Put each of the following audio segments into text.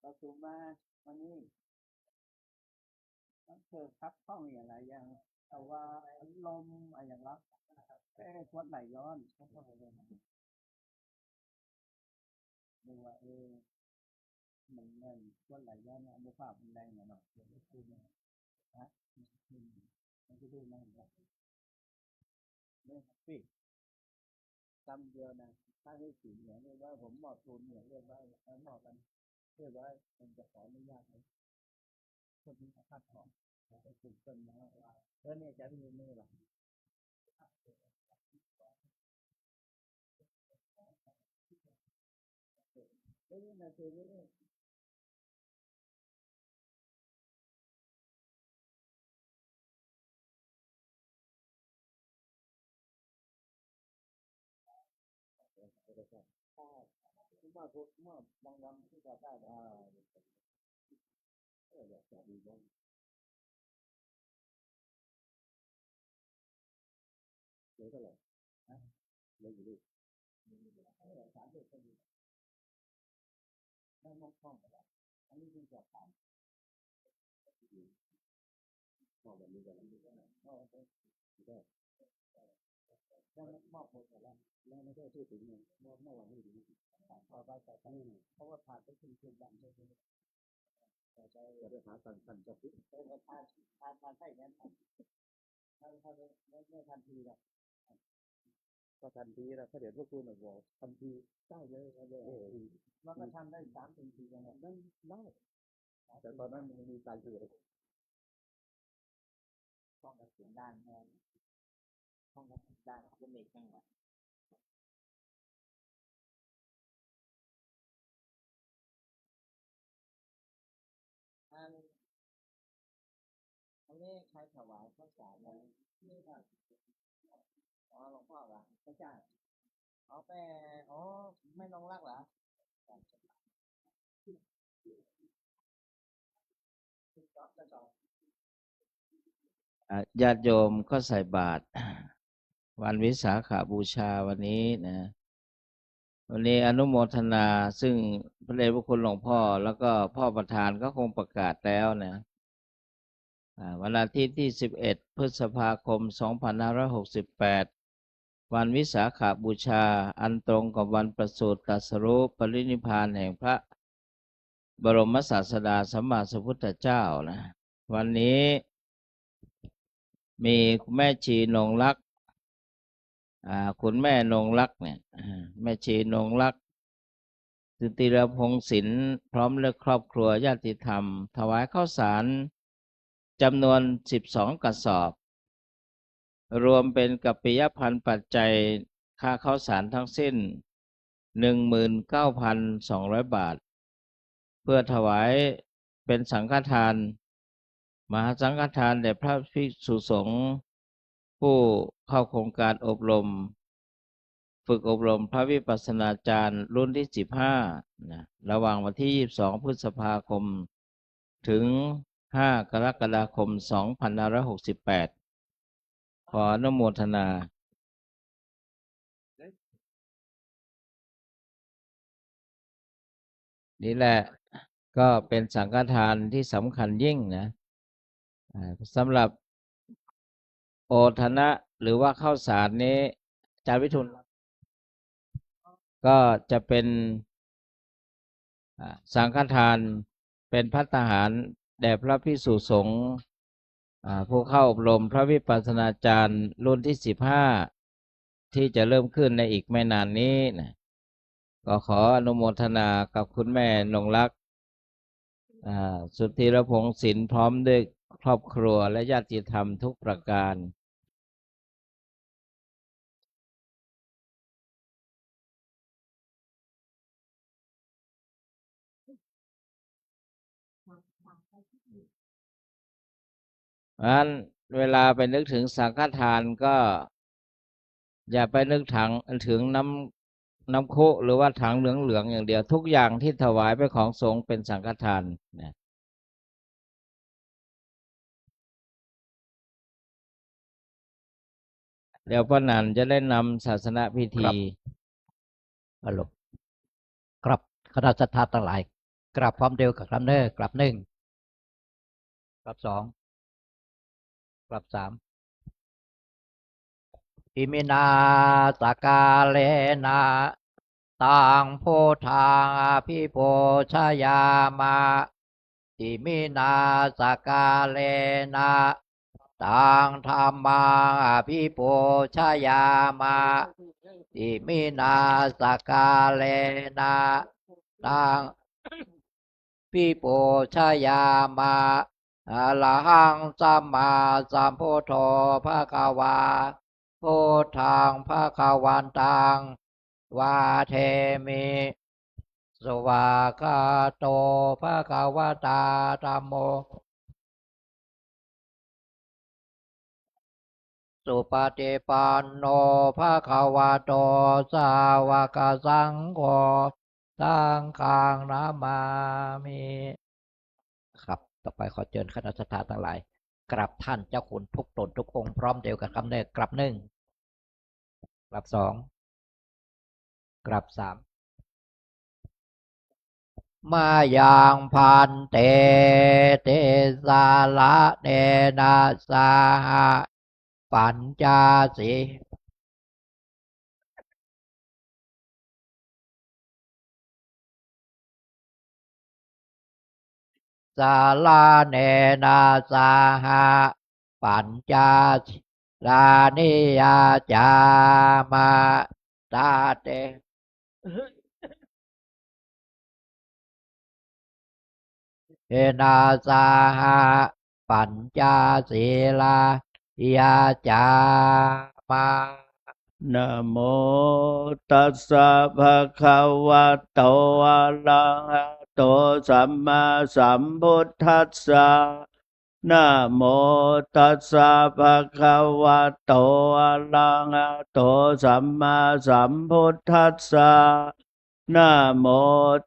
ประชุมมาวันนี้มันเกิดครับข้องอย่างไรอย่างแต่ว่าลมอะไรอย่างละแค่ทวดไหลย้อนก็ต้องเลยดูว่ามันเงินทวดไหลย้อนอนุภาพมันแรงหน่อยเดี๋ยวไม่คืนนะฮะมันจะดูนั่นแหละเนี่ยพี่จำเดียวนะถ้าได้สีเหนือเรียกว่าผมหมอบตูนเหนือเรียกว่าหมอบกันเรียกว่ามันจะขออนุญาตเลยคนที่คาดของไปปลูกต้นไม้แล้วเนี่ยจะมีมือหรอเฮ้ยนาทีนี้เมื่อบางวันที่จะได้อยากจะดีบ้างเหลือเท่าไหร่นะเหลืออยู่ดิสามสิบก็ดีไม่มองช่องก็ได้อันนี้คุณจะผ่านมองแบบนี้กันแล้วได้แล้วมอบหมดแล้วแล้วไม่ได้พูดถึงเงินเมื่อวันนี้ดีพอไปแต่ตอนนี้เพราะว่าผ่านไปถึงจุดดังเลยจะไปหาตันจะพิจารณาทานใช่ไหมถ้าไม่ทันทีหรอกก็ทันทีแล้วถ้าเดี๋ยวพวกคุณบอกทันทีได้เลยมันก็ทำได้3 ปีกันได้แต่ตอนนั้นมันมีการเกิดต้องกระสุนด้านแน่ต้องกระสุนด้านก็ไม่จังหวะอันนี้ใครถวายข้าวสารนะอ๋อหลวงพ่อเหรอไม่ใช่อ๋อแต่อ๋อไม่ลงรักเหรอญาติโยมก็ใส่บาตรวันวิสาขบูชาวันนี้นะวันนี้อนุโมทนาซึ่งพระเดชพระคุณหลวงพ่อแล้วก็พ่อประธานก็คงประกาศแล้วนะวันอาทิตย์ที่11 พฤษภาคม 2568 วันวิสาขบูชาอันตรงกับวันประสูติตรัสรู้ปรินิพพานแห่งพระบรมศาสดาสัมมาสัมพุทธเจ้านะวันนี้มีคุณแม่ชีนงลักษณ์คุณแม่นงลักษณ์เนี่ยแม่ชีนงลักษณ์สุติรพงศ์ศิลป์พร้อมและครอบครัวญาติธรรมถวายข้าวสารจำนวน12 กระสอบรวมเป็นกัปปิยพันธ์ปัจจัยค่าข้าวสารทั้งสิ้น 19,200 บาทเพื่อถวายเป็นสังฆทานมหาสังฆทานแด่พระภิกษุสงฆ์ผู้เข้าโครงการอบรมฝึกอบรมพระวิปัสสนาจารย์รุ่นที่15นะระหว่างวันที่22 พฤษภาคมถึง5 กรกฎาคม 2568ขออนุโมทนานี่แหละก็เป็นสังฆทานที่สำคัญยิ่งนะสำหรับโอทนะหรือว่าข้าวสารนี้อาจารย์วิทูลก็จะเป็นสังฆทานเป็นภัตตาหารแด่พระภิกษุสงฆ์ผู้เข้าอบรมพระวิปัสสนาจารย์รุ่นที่15ที่จะเริ่มขึ้นในอีกไม่นานนี้นะก็ขออนุโมทนากับคุณแม่นงลักษณ์สุทธิรพงศ์ศิลป์พร้อมด้วยครอบครัวและญาติธรรมทุกประการงั้นเวลาไปนึกถึงสังฆทานก็อย่าไปนึกถึงน้ำคุหรือว่าถังเหลืองๆอย่างเดียวทุกอย่างที่ถวายเป็นของสงฆ์เป็นสังฆทานนะเดี๋ยวพระนันจะได้นำศาสนพิธีฮัลโหลครับคณะสัตยาทั้งหลาย กลับพร้อมเดียวกับกลับเนอร์กลับหนึ่งกลับสองกลับสามอิมินาสกาเลนะตังโพธาภิโพชยามาอิมินาสกาเลนะตังธรรมังอภิโพชยามาอิมินาสกาเลนะตังภิโพชยามาอะระหังสัมมาสัมพุทโธภะคะวาพุทธังภะคะวันตังวาเทมิสวากขาโตภะคะวะตาธัมโมสุปฏิปันโนภะคะวะโตสาวกสังโฆสังฆังนามามิครับต่อไปขอเชิญคณะสัตยาทั้งหลายกราบท่านเจ้าคุณทุกตนทุกองค์พร้อมเดียวกับคำเนกกราบหนึ่งกราบสองกราบสามมายังพันเตเตสาละเนนะสาหะปัญจสีสาลาเนนะสาหะปัญจลานิยาจามาตาเตเอนาสาหะปัญจศีลายาจามานะโมตัสสะภะคะวะโตอะระหะโตสัมมาสัมพุทธัสสะนะโมตัสสะภะคะวะโตอะระหะโตสัมมาสัมพุทธัสสะนะโม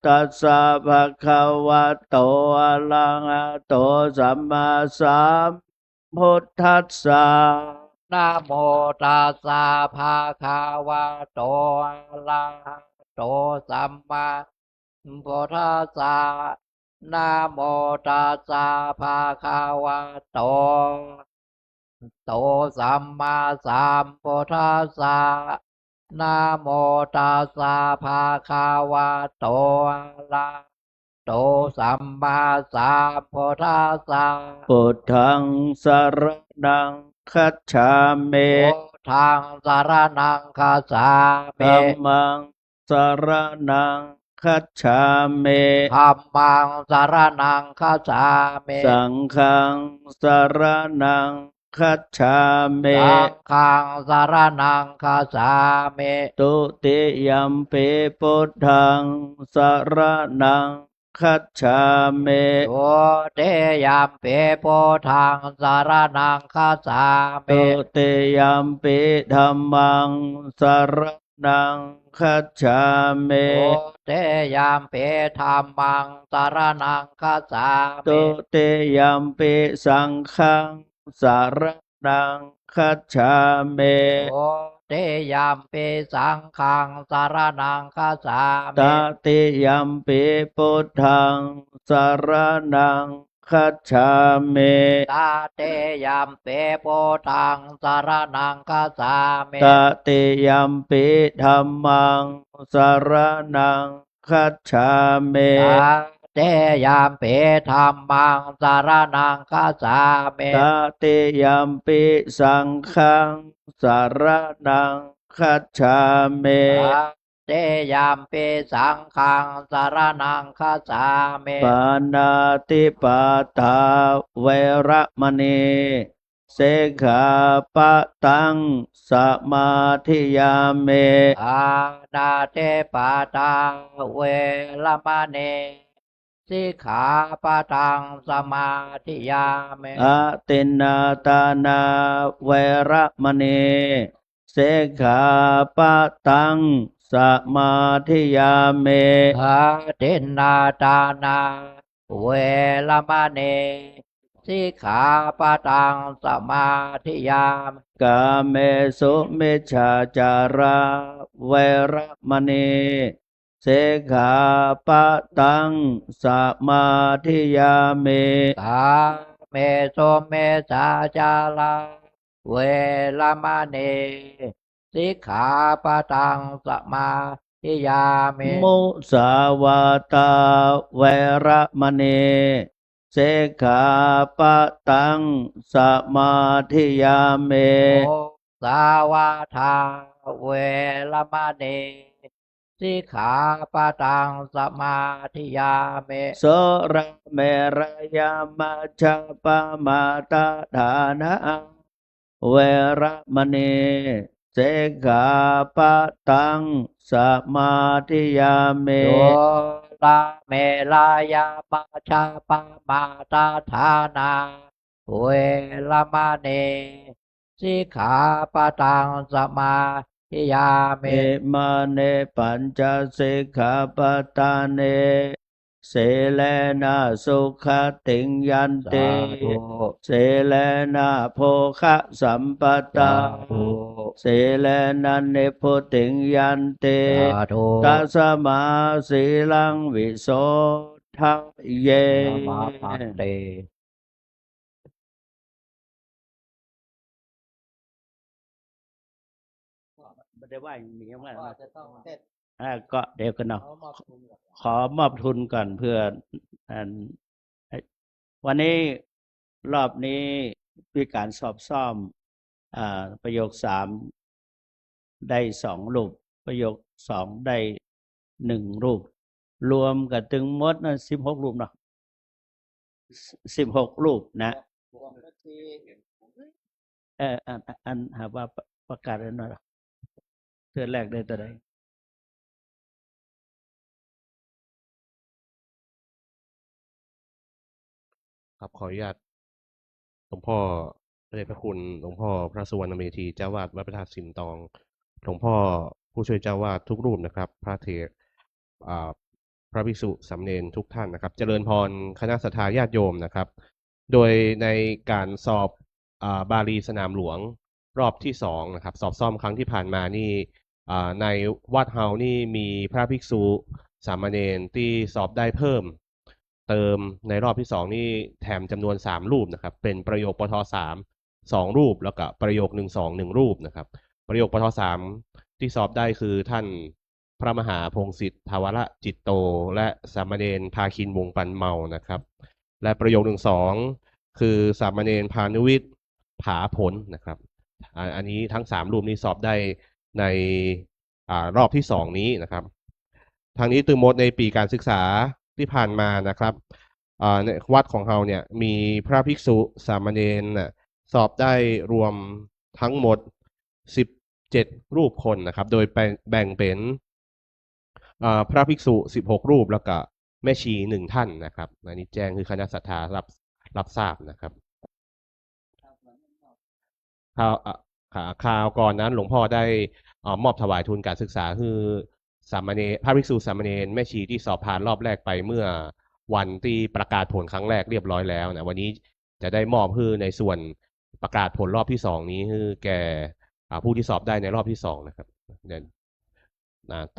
ตัสสะภะคะวะโตอะระหะโตสัมมาสัมพุทธัสสะนะโมตัสสะภะคะวะโตอะระหะโตสัมมาพุทธัสสะนะโมตัสสะภะคะวะโตสัมมาสัมพุทธัสสะนะโมตัสสะภะคะวะโตอะระหะโตสัมมาสัมพุทธัสสะพุทธังสรณังคัจฉามิ พุทธังสรณังคัจฉามิ ธัมมังสรณังคัจฉามิ ธัมมังสรณังคัจฉามิ สังฆังสรณังคัจฉามิ สังฆังสรณังคัจฉามิ ตุติยัมปิพุทธังสรณังคัจฉามิ ตุติยัมปิพุทธังสรณังคัจฉามิ ตุติยัมปิธัมมังสรณังคัจฉามิ ตุติยัมปิธัมมังสรณังคัจฉามิ ตุติยัมปิสังฆังสรณังคัจฉามิ ตุติยัมปิสังฆังสรณังคัจฉาตมิ ติยัมปิพุทธังสรณังคัจฉามิ ตาเตยัมเปโพธังสารนังคัสสามิ ตติยัมปิธัมมังสรณังคัจฉามิ ตาเตยัมเปธัมมังสารนังคัสสามิ ตติยัมปิสังฆังสรณังคัจฉามิ ตาเตยัมเปสังฆังสารนังคัสสามิ ปานาติปาตาเวระมณีเสขาปะตังสมาธิยามิ อานาเตปาตาเวรมณีสิกขาปะทังสมาธิยามิ อะตินนาตานาเวระมณีเสขาปะตังสมาธิยามิ อาทินนาตานาเวรมณีสิกขาปะทังสมาธิยาม กาเมสุมิจฉาจาราเวระมณี เสขาปะตังสมาธิยามิ สาเมโสเมสาจาลาเวรมณีสิกขาปะทังสมาธิยามิ มุสาวาตาเวระมณีเสขาปะตังสมาธิยามิ โมสาวาทาเวรมณีสิกขาปะทังสมาธิยามิ โสระเมรยามัจจปมาตาฐานะเวระมณีเสขาปะตังสมาธิยามิ โยลาเมลายาปัชชาปมาตาฐานาเวรมณีสิกขาปะทังสมาธิยามิ เอมาเนปัญจสิกขาปตาเนเสเลนะสุขติงยัน สา ติ ธุ เสเลนะโภคะสัมปตา สาธุ เสเลนะเนพุติงยันติ สาธุ ตัสมาสีลังวิโสทะเย นะมาพันเต ไม่ได้ว่ามีคำว่า จะต้องเสร็จ ก็เดี๋ยวกันเนาะ เขามอบทุนก่อน ขอมอบทุนก่อนเพื่ออันวันนี้รอบนี้มีการสอบซ่อมประโยค3ได้2รูปประโยค2ได้1รูปรวมกันถึงหมดนะ16รูปเนาะ16รูปนะ รวมก็คือ อันหาว่าประกาศได้หน่อยเทื่อแรกได้ตัวใด ครับขออนุญาตหลวงพ่อพระเดชพระคุณหลวงพ่อพระสุวรรณเมธีเจ้าวาดวัดพระธาตุสิมตองหลวงพ่อผู้ช่วยเจ้าวาดทุกรูปนะครับ พระเถรพระภิกษุสามเณรทุกท่านนะครับ เจริญพรคณะสัตยาญาติโยมนะครับ โดยในการสอบบาลีสนามหลวงรอบที่2นะครับสอบซ่อมครั้งที่ผ่านมานี่ในวัดเฮานี่มีพระภิกษุสามเณรที่สอบได้เพิ่ม เติมในรอบที่2นี่แถมจำนวน3รูปนะครับเป็นประโยคปท3 2รูปแล้วก็ประโยค1 รูปนะครับประโยคปท3ที่สอบได้คือท่านพระมหาพงศิษฐ์ทวรจิตโตและสามเณรภาคินวงปันเมานะครับและประโยค1 คือสามเณรพานุวิทย์ผาผลนะครับอันนี้ทั้ง3รูปนี้สอบได้ในรอบที่2นี้นะครับทางนี้ตึงหมดในปีการศึกษาที่ผ่านมานะครับในวัดของเราเนี่ยมีพระภิกษุสามเณรสอบได้รวมทั้งหมด17รูปคนนะครับโดยแบ่งเป็นพระภิกษุ16รูปแล้วก็แม่ชี1ท่านนะครับอันนี้แจ้งคือคณะสัตยารับทราบนะครับข่าวก่อนนั้นหลวงพ่อได้มอบถวายทุนการศึกษาคือสามเณรพระภิกษุสามเณรแม่ชีที่สอบผ่านรอบแรกไปเมื่อวันที่ประกาศผลครั้งแรกเรียบร้อยแล้วนะวันนี้จะได้มอบคือในส่วนประกาศผลรอบที่2นี้คือแก่ผู้ที่สอบได้ในรอบที่2นะครับ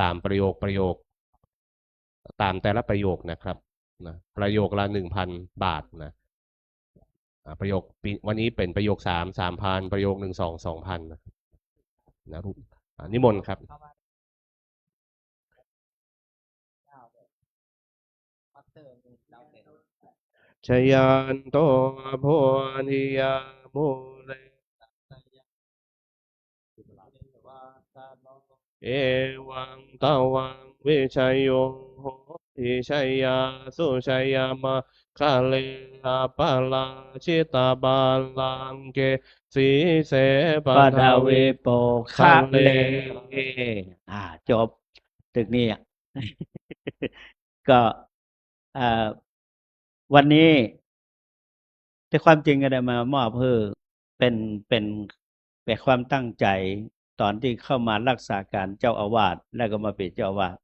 ตามประโยคตามแต่ละประโยคนะครับนะประโยคละ 1,000 บาทนะประโยควันนี้เป็นประโยค3,000ประโยค2,000นะรูปนิมนต์ครับชยันโตโพธิยาโมเลเอวังตาวังวิชัยโยโหติชัยยาสุชัยยามาคาเลอาปาลาชิตาบาลังเกสีเสป ปะ ทา ดา เว เวโปคะเลจบตึกนี้ ก็วันนี้แต่ความจริงก็ได้มามอบเพื่อเป็นความตั้งใจตอนที่เข้ามารักษาการเจ้าอาวาสแล้วก็มาเป็นเจ้าอาวาส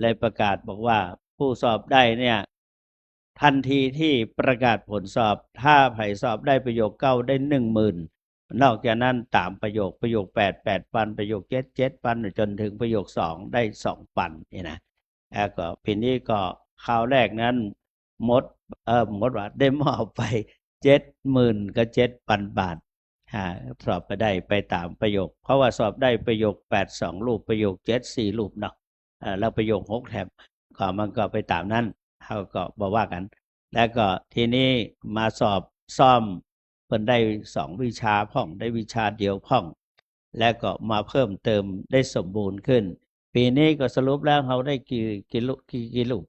เลยประกาศบอกว่าผู้สอบได้เนี่ยทันทีที่ประกาศผลสอบถ้าไผสอบได้ประโยค9ได้ 10,000 นอกจากนั้นตามประโยค8 8,000ประโยค7 7,000จนถึงประโยค2ได้ 2,000นี่นะ แล้วก็ปีนี้ก็คราวแรกนั้นหมดว่าได้มอบไป70,000กับ7,000 บาทสอบไปได้ไปตามประโยคเพราะว่าสอบได้ประโยค82รูปประโยค74รูปเนาะแล้วประโยค6แถบก็มันก็ไปตามนั้นเขาก็บอกว่ากัน แล้วก็ทีนี้มาสอบซ่อมเพิ่นได้2 วิชาพ่องได้วิชาเดียวพ่อง แล้วก็มาเพิ่มเติมได้สมบูรณ์ขึ้น ปีนี้ก็สรุปแล้วเขาได้กี่ลูก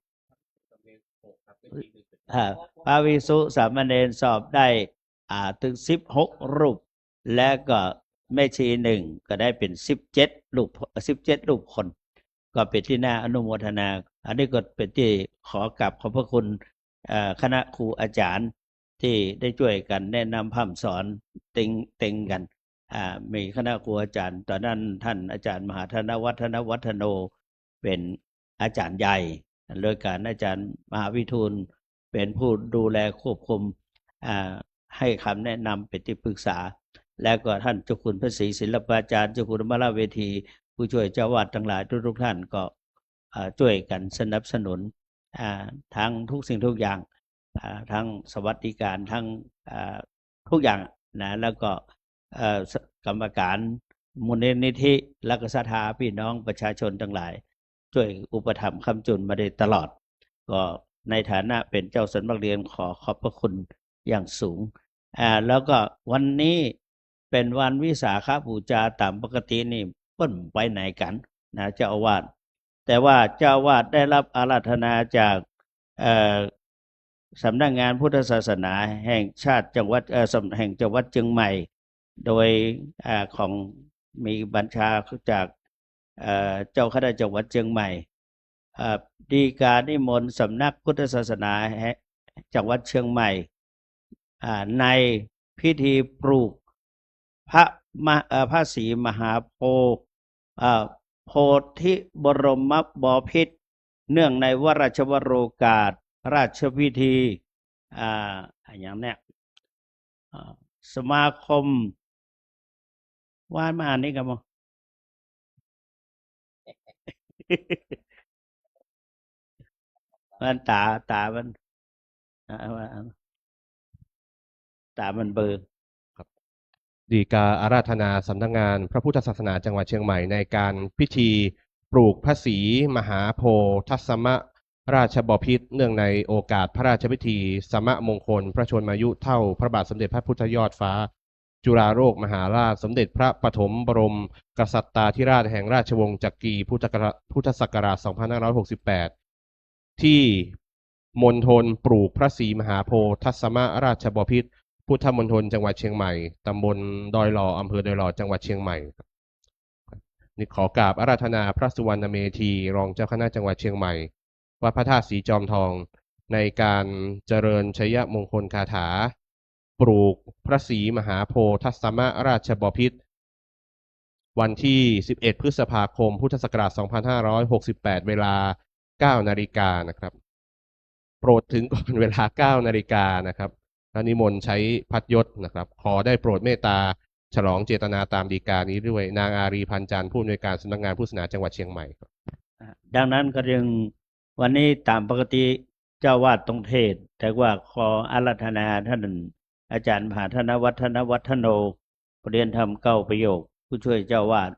พระวิสุสามเณรสอบได้ถึง16 รูป และก็แม่ชีหนึ่งก็ได้เป็น17 รูปคน ก็เป็นที่น่าอนุโมทนา อันนี้ก็เป็นที่ขอกราบขอบพระคุณคณะครูอาจารย์ที่ได้ช่วยกันแนะนำพร่ำสอนเต็งกันมีคณะครูอาจารย์ตอนนั้นท่านอาจารย์มหาธนวัฒนวัฒโนเป็นอาจารย์ใหญ่โดยการอาจารย์มหาวิทูลเป็นผู้ดูแลควบคุมให้คำแนะนำเป็นที่ปรึกษา แล้วก็ท่านเจ้าคุณพระศรีศิลปาจารย์เจ้าคุณอมราเวทีผู้ช่วยเจ้าวาดทั้งหลายทุกท่านก็ช่วยกันสนับสนุนทั้งทุกสิ่งทุกอย่างทั้งสวัสดิการทั้งทุกอย่างนะแล้วก็กรรมการมูลนิธิและก็ศรัทธาพี่น้องประชาชนทั้งหลายช่วยอุปถัมภ์ค้ำจุนมาโดยตลอดก็ในฐานะเป็นเจ้าสำนักเรียนขอขอบพระคุณอย่างสูงแล้วก็วันนี้เป็นวันวิสาขบูชาตามปกตินี่เปิ้นไปไหนกันนะเจ้าอาวาสแต่ว่าเจ้าอาวาสได้รับอาราธนาจากสำนักงานพุทธศาสนาแห่งชาติจังหวัดแห่งจังหวัดเชียงใหม่โดยของมีบัญชาจากเจ้าคณะจังหวัดเชียงใหม่ดีกานิมนต์สำนักพุทธศาสนาจังหวัดเชียงใหม่ในพิธีปลูกพระศรีมหาโพธิ์โพธิบรมบพิตรเนื่องในวราชวโรกาสราชพิธีอย่างเนี้ยสมาคมว่ามาอ่านนี่กันมั้ง มันตามันตามันเบลอ ดีกาอาราธนาสำนักงานพระพุทธศาสนาจังหวัดเชียงใหม่ในการพิธีปลูกพระศรีมหาโพธัสมราชบพิตรเนื่องในโอกาสพระราชพิธีสมมงคลพระชนมายุเท่าพระบาทสมเด็จพระพุทธยอดฟ้าจุฬาโลกมหาราชสมเด็จพระปฐมบรมกษัตริยาธิราชแห่งราชวงศ์จักรีพุทธศักราช 2568 ที่มณฑลปลูกพระศรีมหาโพธัสมราชบพิตรพุทธมณฑลจังหวัดเชียงใหม่ตำบลดอยหล่ออำเภอดอยหล่อจังหวัดเชียงใหม่นี่ขอกราบอาราธนาพระสุวรรณเมธีรองเจ้าคณะจังหวัดเชียงใหม่วัดพระธาตุสีจอมทองในการเจริญชัยมงคลคาถาปลูกพระศรีมหาโพธัสมราชบพิตรวันที่11 พฤษภาคมพุทธศักราช 2568 เวลา 9 นาฬิกานะครับโปรดถึงก่อนเวลา 9 นาฬิกานะครับนิมนต์ใช้พัดยศนะครับขอได้โปรดเมตตาฉลองเจตนาตามฎีกานี้ด้วยนางอารีพันจันทร์ผู้อำนวยการสำนักงานพุทธศาสนาจังหวัดเชียงใหม่ครับดังนั้นก็ยังวันนี้ตามปกติเจ้าวาดต้องเทศแต่ว่าขออาราธนาท่านอาจารย์มหาธนวัฒนวัฒโนเรียนธรรม9 ประโยคผู้ช่วยเจ้าวาด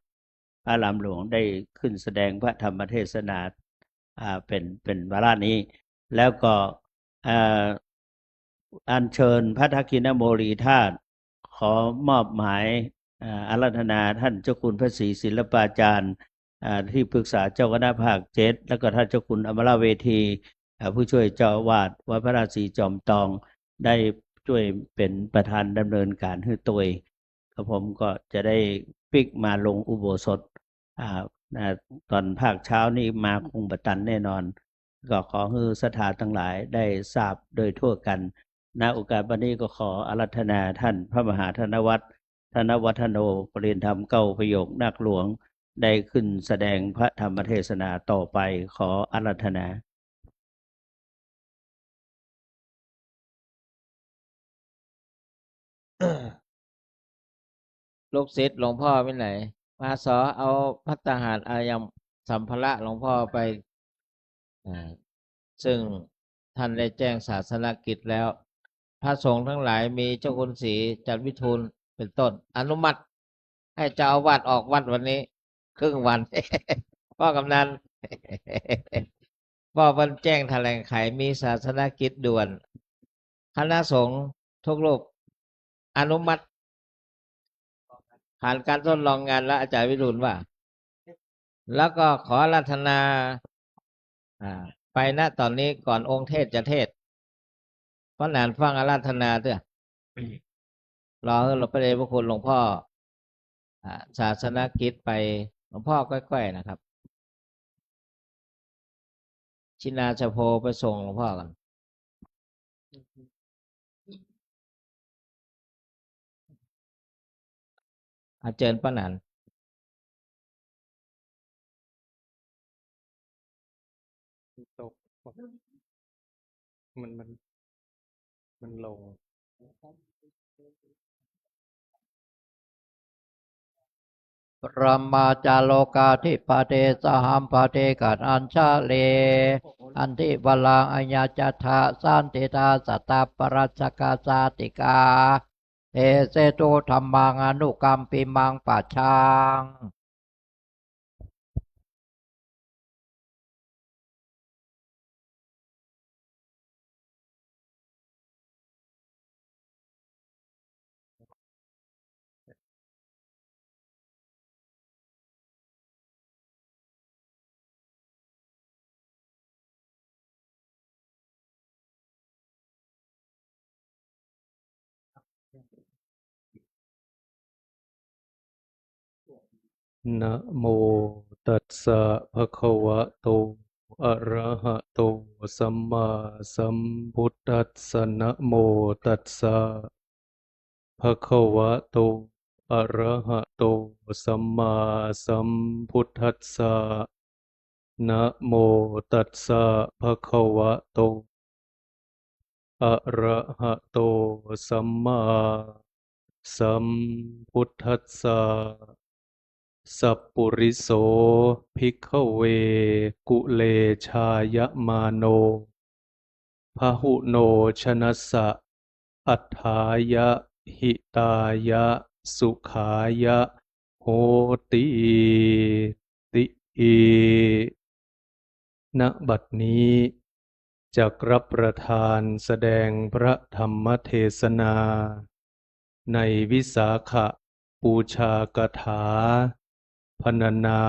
อารามหลวงได้ขึ้นแสดงพระธรรมเทศนาเป็นวาระนี้แล้วก็อัญเชิญพระทักษิณโมลีธาตุขอมอบหมายอาราธนาท่านเจ้าคุณพระศรีศิลปาจารย์ที่ปรึกษาเจ้าคณะภาค7แล้วก็ท่านเจ้าคุณอมราเวทีผู้ช่วยเจ้าอาวาสวัดพระราชสีจอมทองได้ช่วยเป็นประธานดำเนินการให้ตัวกับผมก็จะได้ปิกมาลงอุโบสถตอนภาคเช้านี้มาคงบัตันแน่นอนก็ขอให้ศรัทธาทั้งหลายได้ทราบโดยทั่วกันณโอกาสวันนี้ก็ขออาราธนาท่านพระมหาธนวัฒโนปริยนธรรม9 ประโยคนักหลวงได้ขึ้นแสดงพระธรรมเทศนาต่อไปขออาราธนาลูกศิษย์หลวงพ่อไปไหนมาสอเอาภัตตาหารยังสัมภาระหลวงพ่อไป ซึ่งท่านได้แจ้งศาสนกิจแล้ว พระสงฆ์ทั้งหลายมีเจ้าคุณศรีจันทวิทูลเป็นต้น อนุมัติให้เจ้าอาวาสออกวัดวันนี้ ครึ่งวัน พ่อกำนัน พ่อเพิ่นแจ้งแถลงไขมีศาสนกิจด่วน คณะสงฆ์ทุกรูปอนุมัติผ่านการทดลองงานแล้วอาจารย์วิรุณว่า แล้วก็ขออาราธนาไปณตอนนี้ก่อนองค์เทศจะเทศเพราะนานฟังอาราธนาเถอะรอให้เราประเดชพระคุณหลวงพ่อศาสนกิจไปหลวงพ่อก้อยๆนะครับ ชินาชโพไปส่งหลวงพ่อกันเจิญป้านัน ตกมันลง ปรมาจาโลกาธิปเตสหัมปเตกัดอัญชาเล อันทิวลังอัญญาจัตถะสันติตาสตตาปรัชชกาสาติกาเอเสตุธรรมังอนุกัมปิมังปัจฉังนะโมตัสสะภะคะวะโตอะระหะโตสัมมาสัมพุทธัสสะนะโมตัสสะภะคะวะโตอะระหะโตสัมมาสัมพุทธัสสะนะโมตัสสะภะคะวะโตอะระหะโตสัมมาสัมพุทธัสสะสัพปุริโสภิกขเวกุเลชายมาโนพหุโนชนัสสะอัฏฐายะหิตายะสุขายะโหติณบัดนี้จักรับประทานแสดงพระธรรมเทศนา ในวิสาขบูชากถาพรรณนา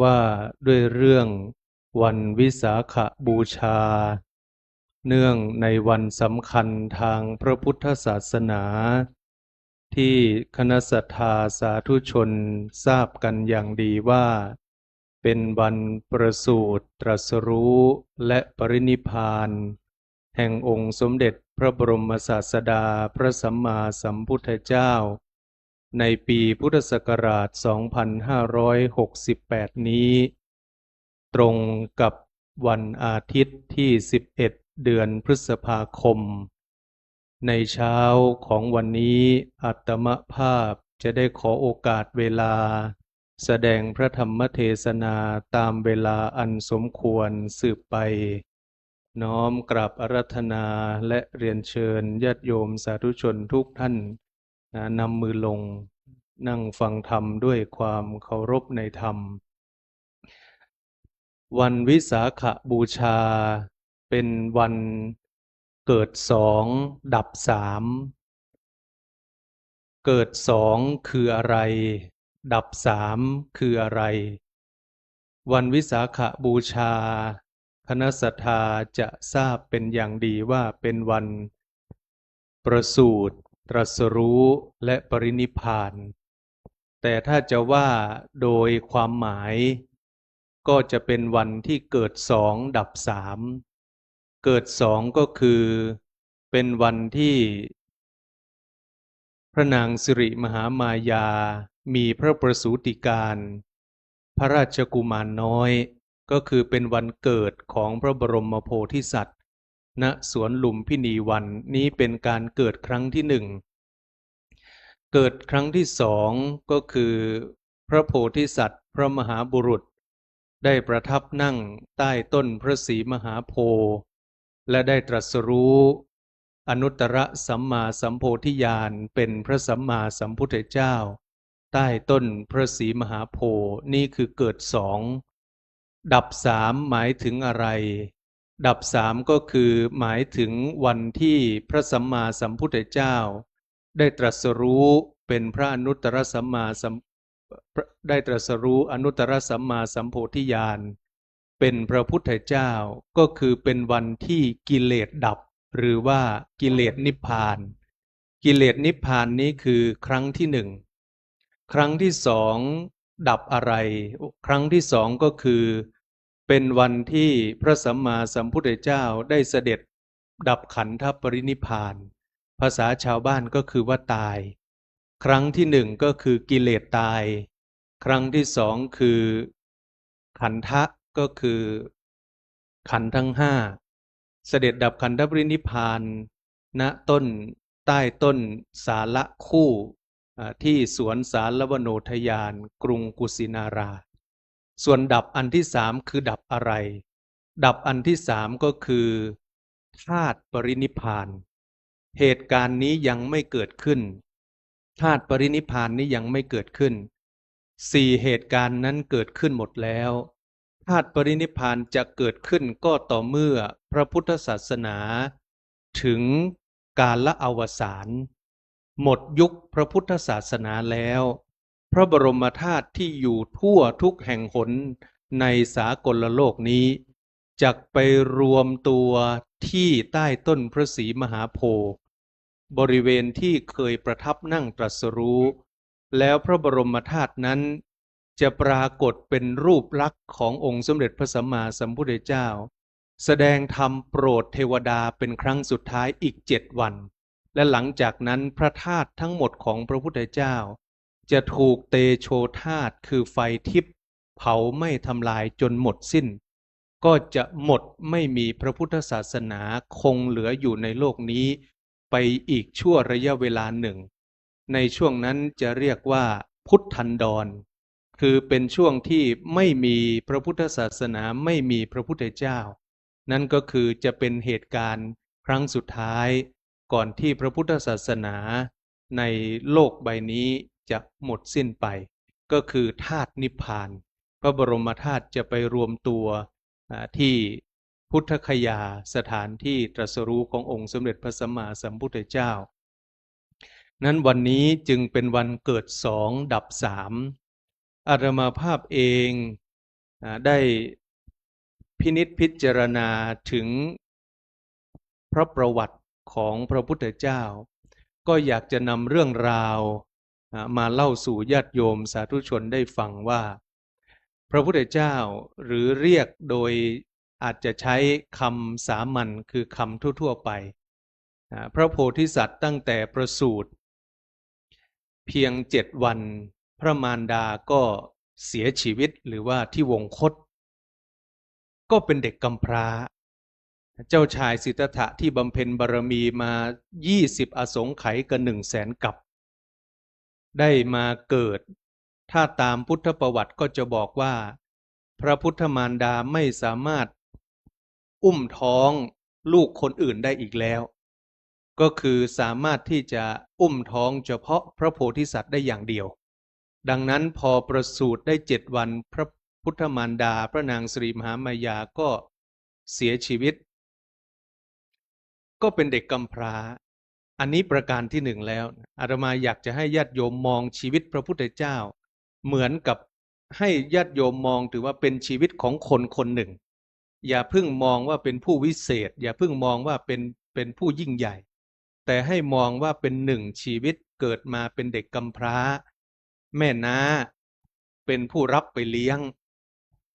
ว่าด้วยเรื่องวันวิสาขบูชา เนื่องในวันสำคัญทางพระพุทธศาสนา ที่คณะศรัทธาสาธุชนทราบกันอย่างดีว่า เป็นวันประสูติตรัสรู้และปรินิพพานแห่งองค์สมเด็จพระบรมศาสดาพระสัมมาสัมพุทธเจ้าในปีพุทธศักราช 2568 นี้ ตรงกับวันอาทิตย์ที่ 11 เดือนพฤษภาคม ในเช้าของวันนี้อาตมภาพจะได้ขอโอกาสเวลาแสดงพระธรรมเทศนาตามเวลาอันสมควรสืบไป น้อมกราบอาราธนาและเรียนเชิญญาติโยมสาธุชนทุกท่านนำมือลงนั่งฟังธรรมด้วยความเคารพในธรรม วันวิสาขบูชาเป็นวันเกิดสองดับสามเกิดสองคืออะไรดับสามคืออะไรวันวิสาขบูชาคณะศรัทธาจะทราบเป็นอย่างดีว่าเป็นวันประสูติตรัสรู้และปรินิพพานแต่ถ้าจะว่าโดยความหมายก็จะเป็นวันที่เกิดสองดับสามเกิดสองก็คือเป็นวันที่พระนางสิริมหามายามีพระประสูติการพระราชกุมารน้อยก็คือเป็นวันเกิดของพระบรมโพธิสัตว์ณสวนลุมพินีวันนี้เป็นการเกิดครั้งที่หนึ่งเกิดครั้งที่สองก็คือพระโพธิสัตว์พระมหาบุรุษ ได้ประทับนั่งใต้ต้นพระศรีมหาโพธิ์และได้ตรัสรู้อนุตตรสัมมาสัมโพธิญาณเป็นพระสัมมาสัมพุทธเจ้าใต้ต้นพระศรีมหาโพธิ์นี่คือเกิดสองดับสามหมายถึงอะไรดับสามก็คือหมายถึงวันที่พระสัมมาสัมพุทธเจ้าได้ตรัสรู้เป็นพระอนุตตรสัมมาสัมได้ตรัสรู้อนุตตรสัมมาสัมโพธิญาณเป็นพระพุทธเจ้าก็คือเป็นวันที่กิเลสดับหรือว่ากิเลสนิพพานกิเลสนิพพานนี้คือครั้งที่หนึ่งครั้งที่สองดับอะไรครั้งที่สองก็คือเป็นวันที่พระสัมมาสัมพุทธเจ้าได้เสด็จดับขันธปรินิพพานภาษาชาวบ้านก็คือว่าตายครั้งที่หนึ่งก็คือกิเลสตายครั้งที่สองคือขันธะก็คือขันธ์ทั้งห้าเสด็จดับขันธปรินิพพานณต้นใต้ต้นสาละคู่ที่สวนสารวโนทยานกรุงกุสินาราส่วนดับอันที่สามคือดับอะไรดับอันที่สามก็คือธาตุปรินิพพานเหตุการณ์นี้ยังไม่เกิดขึ้นธาตุปรินิพพานนี้ยังไม่เกิดขึ้นสี่เหตุการณ์นั้นเกิดขึ้นหมดแล้วธาตุปรินิพพานจะเกิดขึ้นก็ต่อเมื่อพระพุทธศาสนาถึงกาลอวสานหมดยุคพระพุทธศาสนาแล้วพระบรมธาตุที่อยู่ทั่วทุกแห่งหนในสากลโลกนี้จักไปรวมตัวที่ใต้ต้นพระศรีมหาโพธิ์บริเวณที่เคยประทับนั่งตรัสรู้แล้วพระบรมธาตุนั้นจะปรากฏเป็นรูปลักษณ์ขององค์สมเด็จพระสัมมาสัมพุทธเจ้าแสดงธรรมโปรดเทวดาเป็นครั้งสุดท้ายอีก7 วันและหลังจากนั้นพระธาตุทั้งหมดของพระพุทธเจ้าจะถูกเตโชธาตุคือไฟทิพย์เผาไม่ทำลายจนหมดสิ้นก็จะหมดไม่มีพระพุทธศาสนาคงเหลืออยู่ในโลกนี้ไปอีกชั่วระยะเวลาหนึ่งในช่วงนั้นจะเรียกว่าพุทธันดรคือเป็นช่วงที่ไม่มีพระพุทธศาสนาไม่มีพระพุทธเจ้านั่นก็คือจะเป็นเหตุการณ์ครั้งสุดท้ายก่อนที่พระพุทธศาสนาในโลกใบนี้จะหมดสิ้นไปก็คือธาตุนิพพานพระบรมธาตุจะไปรวมตัวที่พุทธคยาสถานที่ตรัสรู้ขององค์สมเด็จพระสัมมาสัมพุทธเจ้านั้นวันนี้จึงเป็นวันเกิดสองดับสามอาตมาภาพเองได้พินิจพิจารณาถึงพระประวัติของพระพุทธเจ้าก็อยากจะนำเรื่องราวมาเล่าสู่ญาติโยมสาธุชนได้ฟังว่าพระพุทธเจ้าหรือเรียกโดยอาจจะใช้คำสามัญคือคำทั่วๆไปพระโพธิสัตว์ตั้งแต่ประสูติเพียง7 วันพระมารดาก็เสียชีวิตหรือว่าที่วงคตก็เป็นเด็กกำพร้าเจ้าชายสิทธัตถะที่บำเพ็ญบารมีมา20 อสงไขยกับ100,000 กับได้มาเกิดถ้าตามพุทธประวัติก็จะบอกว่าพระพุทธมารดาไม่สามารถอุ้มท้องลูกคนอื่นได้อีกแล้วก็คือสามารถที่จะอุ้มท้องเฉพาะพระโพธิสัตว์ได้อย่างเดียวดังนั้นพอประสูติได้7 วันพระพุทธมารดาพระนางสิริมหามายาก็เสียชีวิตก็เป็นเด็กกำพร้าอันนี้ประการที่1แล้วอาตมาอยากจะให้ญาติโยมมองชีวิตพระพุทธเจ้าเหมือนกับให้ญาติโยมมองถือว่าเป็นชีวิตของคนคนหนึ่งอย่าเพิ่งมองว่าเป็นผู้วิเศษอย่าเพิ่งมองว่าเป็นผู้ยิ่งใหญ่แต่ให้มองว่าเป็น1 ชีวิตเกิดมาเป็นเด็กกำพร้าแม่น้าเป็นผู้รับไปเลี้ยง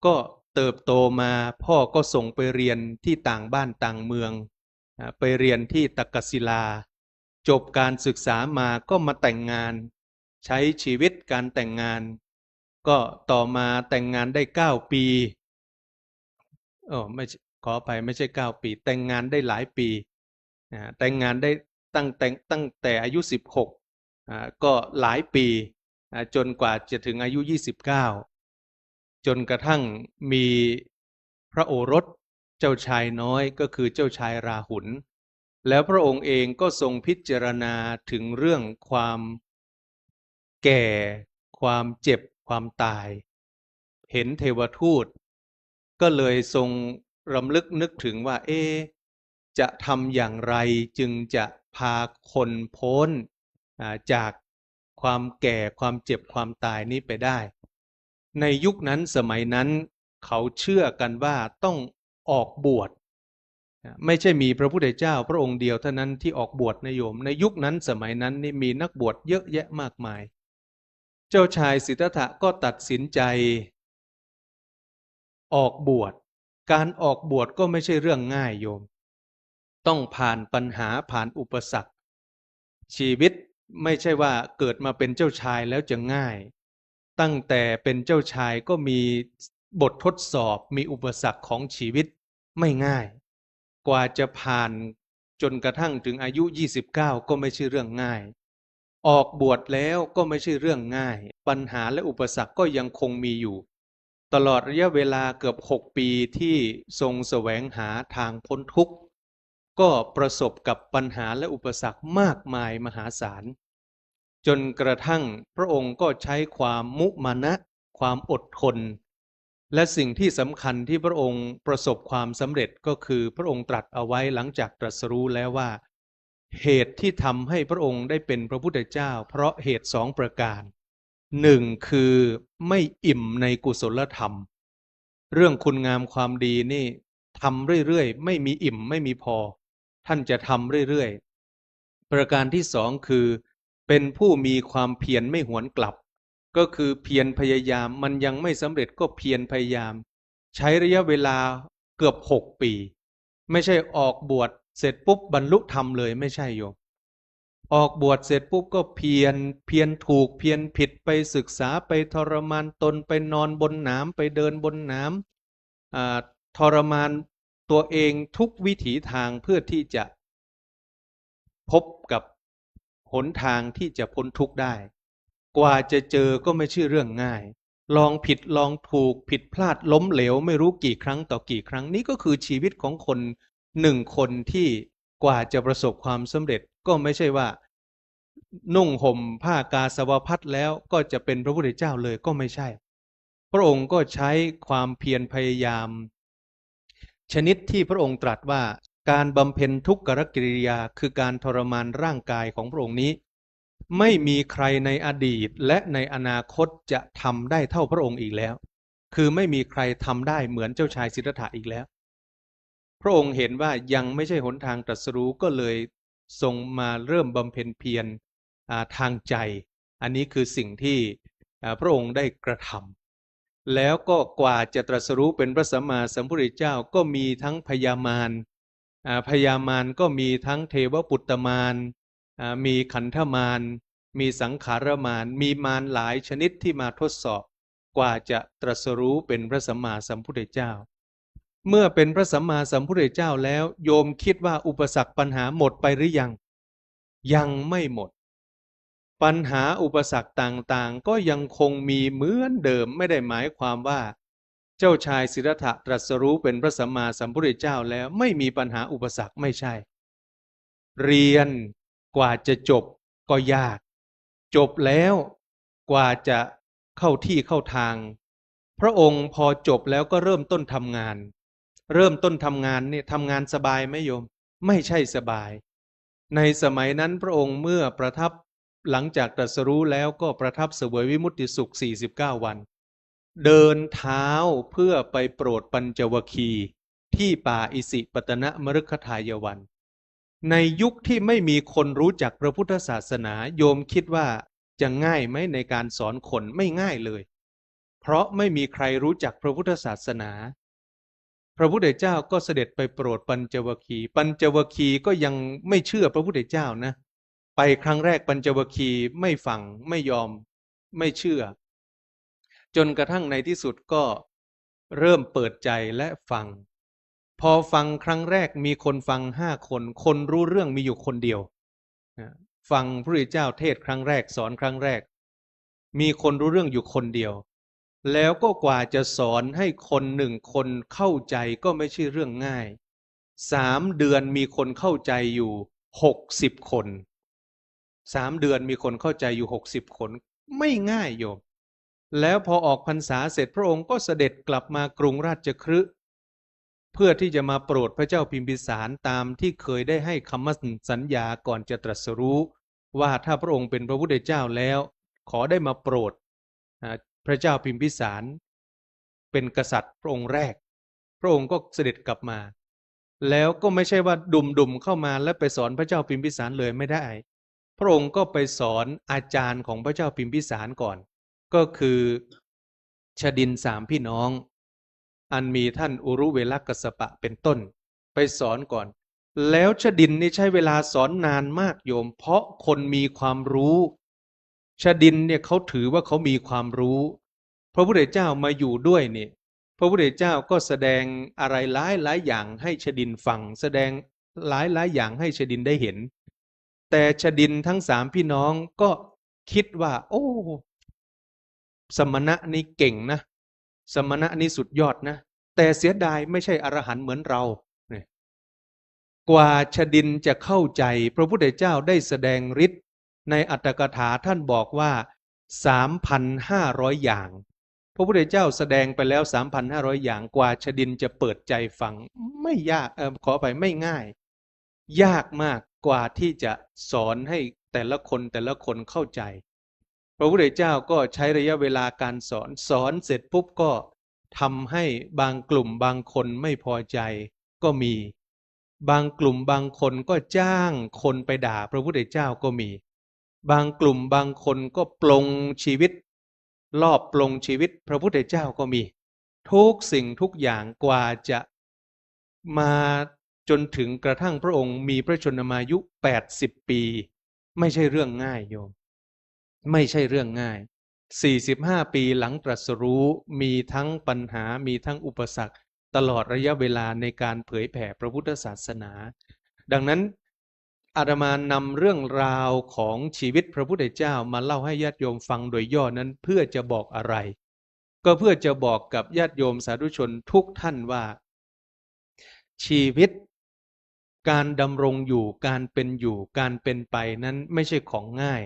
ก็เติบโตมาพ่อก็ส่งไปเรียนที่ต่างบ้านต่างเมืองไปเรียนที่ตักกศิลาจบการศึกษามาก็มาแต่งงานใช้ชีวิตการแต่งงานก็ต่อมาแต่งงานได้9 ปีไม่ขออภัยไม่ใช่9 ปีแต่งงานได้หลายปีแต่งงานได้ตั้งแต่อายุ16ก็หลายปีจนกว่าจะถึงอายุ29 จนกระทั่งมีพระโอรสเจ้าชายน้อยก็คือเจ้าชายราหุลแล้วพระองค์เองก็ทรงพิจารณาถึงเรื่องความแก่ความเจ็บความตาย เห็นเทวทูตก็เลยทรงรำลึกนึกถึงว่าจะทำอย่างไรจึงจะพาคนพ้นจากความแก่ความเจ็บความตายนี้ไปได้ ในยุคนั้นสมัยนั้นเขาเชื่อกันว่าต้องออกบวชไม่ใช่มีพระพุทธเจ้าพระองค์เดียวเท่านั้นที่ออกบวชนะโยมในยุคนั้นสมัยนั้นนี่มีนักบวชเยอะแยะมากมาย เจ้าชายสิทธัตถะก็ตัดสินใจออกบวชการออกบวชก็ไม่ใช่เรื่องง่ายโยมต้องผ่านปัญหาผ่านอุปสรรคชีวิตไม่ใช่ว่าเกิดมาเป็นเจ้าชายแล้วจะง่ายตั้งแต่เป็นเจ้าชายก็มีบททดสอบมีอุปสรรคของชีวิตไม่ง่ายกว่าจะผ่านจนกระทั่งถึงอายุ29ก็ไม่ใช่เรื่องง่ายออกบวชแล้วก็ไม่ใช่เรื่องง่ายปัญหาและอุปสรรคก็ยังคงมีอยู่ตลอดระยะเวลาเกือบ6 ปีที่ทรงแสวงหาทางพ้นทุกข์ก็ประสบกับปัญหาและอุปสรรคมากมายมหาศาลจนกระทั่งพระองค์ก็ใช้ความมุมานะความอดทนและสิ่งที่สำคัญที่พระองค์ประสบความสำเร็จก็คือพระองค์ตรัสเอาไว้หลังจากตรัสรู้แล้วว่าเหตุที่ทำให้พระองค์ได้เป็นพระพุทธเจ้าเพราะเหตุ2 ประการ1คือไม่อิ่มในกุศลธรรมเรื่องคุณงามความดีนี่ทำเรื่อยๆไม่มีอิ่มไม่มีพอท่านจะทำเรื่อยๆประการที่2คือเป็นผู้มีความเพียรไม่หวนกลับก็คือเพียรพยายามมันยังไม่สำเร็จก็เพียรพยายามใช้ระยะเวลาเกือบ6 ปีไม่ใช่ออกบวชเสร็จปุ๊บบรรลุธรรมเลยไม่ใช่โยมออกบวชเสร็จปุ๊บก็เพียรถูกเพียรผิดไปศึกษาไปทรมานตนไปนอนบนหนามไปเดินบนหนามทรมานตัวเองทุกวิถีทางเพื่อที่จะพบกับหนทางที่จะพ้นทุกข์ได้กว่าจะเจอก็ไม่ใช่เรื่องง่ายลองผิดลองถูกผิดพลาดล้มเหลวไม่รู้กี่ครั้งต่อกี่ครั้งนี้ก็คือชีวิตของคน1 คนที่กว่าจะประสบความสำเร็จก็ไม่ใช่ว่านุ่งห่มผ้ากาสาวพัสแล้วก็จะเป็นพระพุทธเจ้าเลยก็ไม่ใช่พระองค์ก็ใช้ความเพียรพยายามชนิดที่พระองค์ตรัสว่าการบำเพ็ญทุกขกิริยาคือการทรมานร่างกายของพระองค์นี้ไม่มีใครในอดีตและในอนาคตจะทำได้เท่าพระองค์อีกแล้วคือไม่มีใครทำได้เหมือนเจ้าชายสิทธัตถะอีกแล้วพระองค์เห็นว่ายังไม่ใช่หนทางตรัสรู้ก็เลยทรงมาเริ่มบำเพ็ญเพียรทางใจอันนี้คือสิ่งที่พระองค์ได้กระทำแล้วก็กว่าจะตรัสรู้เป็นพระสัมมาสัมพุทธเจ้าก็มีทั้งพญามารก็มีทั้งเทวปุตตมารมีขันธมารมีสังขารมารมีมารหลายชนิดที่มาทดสอบกว่าจะตรัสรู้เป็นพระสัมมาสัมพุทธเจ้าเมื่อเป็นพระสัมมาสัมพุทธเจ้าแล้วโยมคิดว่าอุปสรรคปัญหาหมดไปหรือยังไม่หมดปัญหาอุปสรรคต่างๆก็ยังคงมีเหมือนเดิมไม่ได้หมายความว่าเจ้าชายสิทธัตถะตรัสรู้เป็นพระสัมมาสัมพุทธเจ้าแล้วไม่มีปัญหาอุปสรรคไม่ใช่เรียนกว่าจะจบก็ยากจบแล้วกว่าจะเข้าที่เข้าทางพระองค์พอจบแล้วก็เริ่มต้นทำงานเนี่ยทำงานสบายไหมโยมไม่ใช่สบายในสมัยนั้นพระองค์เมื่อประทับหลังจากตรัสรู้แล้วก็ประทับเสวยวิมุตติสุข49 วันเดินเท้าเพื่อไปโปรดปัญจวัคคีย์ที่ป่าอิสิปตนมฤคทายวันในยุคที่ไม่มีคนรู้จักพระพุทธศาสนาโยมคิดว่าจะง่ายไหมในการสอนคนไม่ง่ายเลยเพราะไม่มีใครรู้จักพระพุทธศาสนาพระพุทธเจ้าก็เสด็จไปโปรดปัญจวัคคีย์ก็ยังไม่เชื่อพระพุทธเจ้านะไปครั้งแรกปัญจวัคคีย์ไม่ฟังไม่ยอมไม่เชื่อจนกระทั่งในที่สุดก็เริ่มเปิดใจและฟังพอฟังครั้งแรกมีคนฟัง5 คนคนรู้เรื่องมีอยู่คนเดียวฟังพระพุทธเจ้าเทศน์ครั้งแรกสอนครั้งแรกมีคนรู้เรื่องอยู่คนเดียว แล้วก็กว่าจะสอนให้คนหนึ่งคนเข้าใจก็ไม่ใช่เรื่องง่าย3 เดือนมีคนเข้าใจอยู่60 คน3 เดือนมีคนเข้าใจอยู่60 คนไม่ง่ายโยมแล้วพอออกพรรษาเสร็จพระองค์ก็เสด็จกลับมากรุงราชคฤห์เพื่อที่จะมาโปรดพระเจ้าพิมพิสารตามที่เคยได้ให้คำสัญญาก่อนจะตรัสรู้ว่าถ้าพระองค์เป็นพระพุทธเจ้าแล้วขอได้มาโปรดพระเจ้าพิมพิสารเป็นกษัตริย์พระองค์แรกพระองค์ก็เสด็จกลับมาแล้วก็ไม่ใช่ว่าดุมเข้ามาแล้วไปสอนพระเจ้าพิมพิสารเลยไม่ได้พระองค์ก็ไปสอนอาจารย์ของพระเจ้าพิมพิสารก่อนก็คือชดิน3 พี่น้องอันมีท่านอุรุเวลกัสสปะเป็นต้นไปสอนก่อนแล้วชดินนี่ใช้เวลาสอนนานมากโยมเพราะคนมีความรู้ชดินเนี่ยเขาถือว่าเขามีความรู้พระพุทธเจ้ามาอยู่ด้วยเนี่ยพระพุทธเจ้าก็แสดงอะไรหลายอย่างให้ชดินฟังแสดงหลายอย่างให้ชดินได้เห็นแต่ชดินทั้ง3 พี่น้องก็คิดว่าโอ้สมณะนี่เก่งนะสมณะนี่สุดยอดนะแต่เสียดายไม่ใช่อรหันต์เหมือนเราเนี่ยกว่าชดินจะเข้าใจพระพุทธเจ้าได้แสดงฤทธิ์ในอัตถกถาท่านบอกว่า 3,500 อย่างพระพุทธเจ้าแสดงไปแล้ว 3,500 อย่างกว่าชดินจะเปิดใจฟังไม่ยากขอไปไม่ง่ายยากมากกว่าที่จะสอนให้แต่ละคนเข้าใจพระพุทธเจ้าก็ใช้ระยะเวลาการสอนเสร็จปุ๊บก็ทำให้บางกลุ่มบางคนไม่พอใจก็มีบางกลุ่มบางคนก็จ้างคนไปด่าพระพุทธเจ้าก็มีบางกลุ่มบางคนก็ปลงชีวิตลอบปลงชีวิตพระพุทธเจ้าก็มีทุกสิ่งทุกอย่างกว่าจะมาจนถึงกระทั่งพระองค์มีพระชนมายุ80 ปีไม่ใช่เรื่องง่ายโยมไม่ใช่เรื่องง่าย45 ปีหลังตรัสรู้มีทั้งปัญหามีทั้งอุปสรรคตลอดระยะเวลาในการเผยแผ่พระพุทธศาสนาดังนั้นอาตมานำเรื่องราวของชีวิตพระพุทธเจ้ามาเล่าให้ญาติโยมฟังโดยย่อนั้นเพื่อจะบอกอะไรก็เพื่อจะบอกกับญาติโยมสาธุชนทุกท่านว่าชีวิตการดำรงอยู่การเป็นอยู่การเป็นไปนั้นไม่ใช่ของง่าย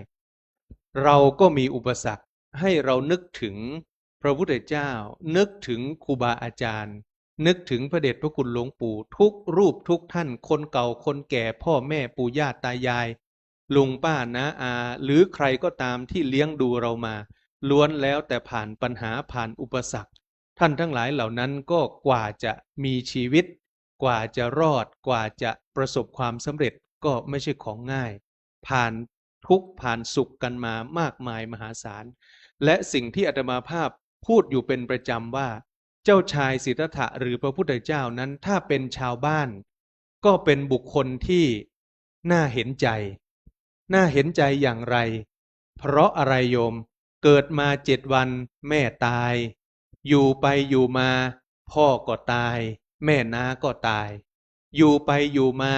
เราก็มีอุปสรรคให้เรานึกถึงพระพุทธเจ้านึกถึงครูบาอาจารย์นึกถึงพระเดชพระคุณหลวงปู่ทุกรูปทุกท่านคนเก่าคนแก่พ่อแม่ปู่ย่าตายายลุงป้าน้าอาหรือใครก็ตามที่เลี้ยงดูเรามาล้วนแล้วแต่ผ่านปัญหาผ่านอุปสรรคท่านทั้งหลายเหล่านั้นก็กว่าจะมีชีวิตกว่าจะรอดกว่าจะประสบความสำเร็จก็ไม่ใช่ของง่ายผ่านทุกข์ผ่านสุขกันมามากมายมหาศาลและสิ่งที่อาตมาภาพพูดอยู่เป็นประจำว่าเจ้าชายสิทธัตถะหรือพระพุทธเจ้านั้นถ้าเป็นชาวบ้านก็เป็นบุคคลที่น่าเห็นใจอย่างไรเพราะอะไรโยมเกิดมา7 วันแม่ตายอยู่ไปอยู่มาพ่อก็ตายแม่น้าก็ตายอยู่ไปอยู่มา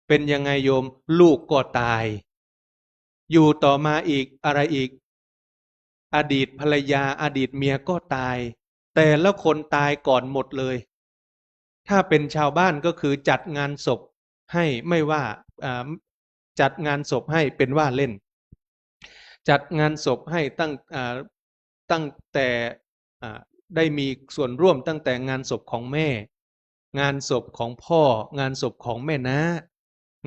เป็นยังไงโยมลูกก็ตายอยู่ต่อมาอีกอะไรอีกอดีตภรรยาอดีตเมียก็ตายแต่ละคนตายก่อนหมดเลยถ้าเป็นชาวบ้านก็คือจัดงานศพให้ไม่ว่าจัดงานศพให้เป็นว่าเล่นจัดงานศพให้ตั้งแต่ได้มีส่วนร่วมตั้งแต่งานศพของแม่งานศพของพ่องานศพของแม่น้า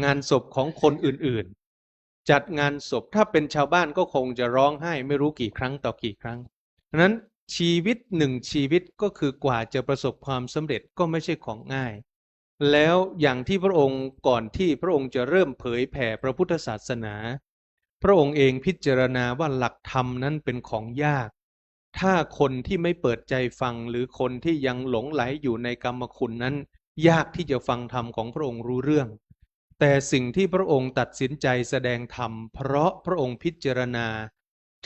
งานศพของคนอื่นๆจัดงานศพถ้าเป็นชาวบ้านก็คงจะร้องไห้ไม่รู้กี่ครั้งต่อกี่ครั้งฉะนั้นชีวิต1 ชีวิตก็คือกว่าจะประสบความสำเร็จก็ไม่ใช่ของง่ายแล้วอย่างที่พระองค์ก่อนที่พระองค์จะเริ่มเผยแผ่พระพุทธศาสนาพระองค์เองพิจารณาว่าหลักธรรมนั้นเป็นของยากถ้าคนที่ไม่เปิดใจฟังหรือคนที่ยังหลงไหลอยู่ในกรรมคุณนั้นยากที่จะฟังธรรมของพระองค์รู้เรื่องแต่สิ่งที่พระองค์ตัดสินใจแสดงธรรมเพราะพระองค์พิจารณา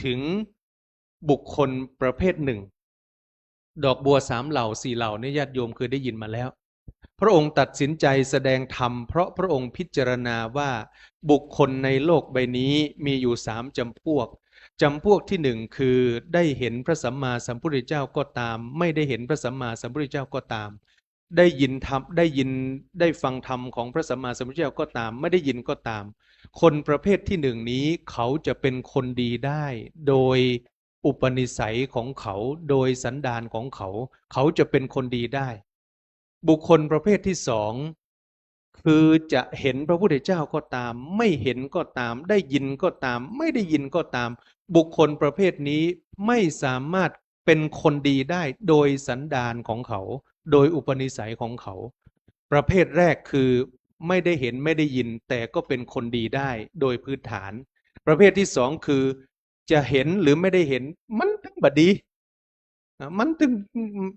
ถึงบุคคลประเภทหนึ่งดอกบัว3 เหล่า4 เหล่านี่ญาติโยมเคยได้ยินมาแล้วพระองค์ตัดสินใจแสดงธรรมเพราะพระองค์พิจารณาว่าบุคคลในโลกใบนี้มีอยู่3 จำพวก จำพวกที่หนึ่งคือได้เห็นพระสัมมาสัมพุทธเจ้าก็ตามไม่ได้เห็นพระสัมมาสัมพุทธเจ้าก็ตามได้ยินธรรมได้ฟังธรรมของพระสัมมาสัมพุทธเจ้าก็ตามไม่ได้ยินก็ตามคนประเภทที่หนึ่งนี้เขาจะเป็นคนดีได้โดยอุปนิสัยของเขาโดยสันดานของเขาเขาจะเป็นคนดีได้บุคคลประเภทที่สองคือจะเห็นพระพุทธเจ้าก็ตามไม่เห็นก็ตามได้ยินก็ตามไม่ได้ยินก็ตามบุคคลประเภทนี้ไม่สามารถเป็นคนดีได้โดยสันดานของเขาโดยอุปนิสัยของเขาประเภทแรกคือไม่ได้เห็นไม่ได้ยินแต่ก็เป็นคนดีได้โดยพื้นฐานประเภทที่สองคือจะเห็นหรือไม่ได้เห็นมันถึงบดีมันถึง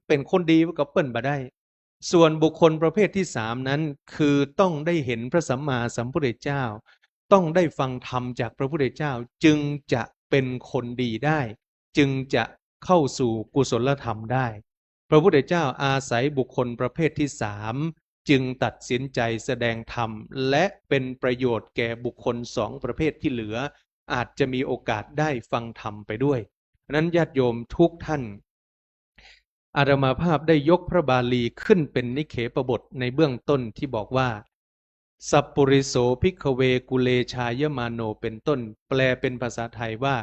เป็นคนดีกับเปิ้นบ่ได้ส่วนบุคคลประเภทที่สามนั้นคือต้องได้เห็นพระสัมมาสัมพุทธเจ้าต้องได้ฟังธรรมจากพระพุทธเจ้าจึงจะเป็นคนดีได้จึงจะเข้าสู่กุศลธรรมได้พระพุทธเจ้าอาศัยบุคคลประเภทที่สามจึงตัดสินใจแสดงธรรมและเป็นประโยชน์แก่บุคคลสองประเภทที่เหลืออาจจะมีโอกาสได้ฟังธรรมไปด้วยนั้นญาติโยมทุกท่านอาตมาภาพได้ยกพระบาลีขึ้นเป็นนิเขปบทในเบื้องต้นที่บอกว่าสัพปุริโสภิกขเวกุเลชายมาโนเป็นต้นแปลเป็นภาษาไทยว่า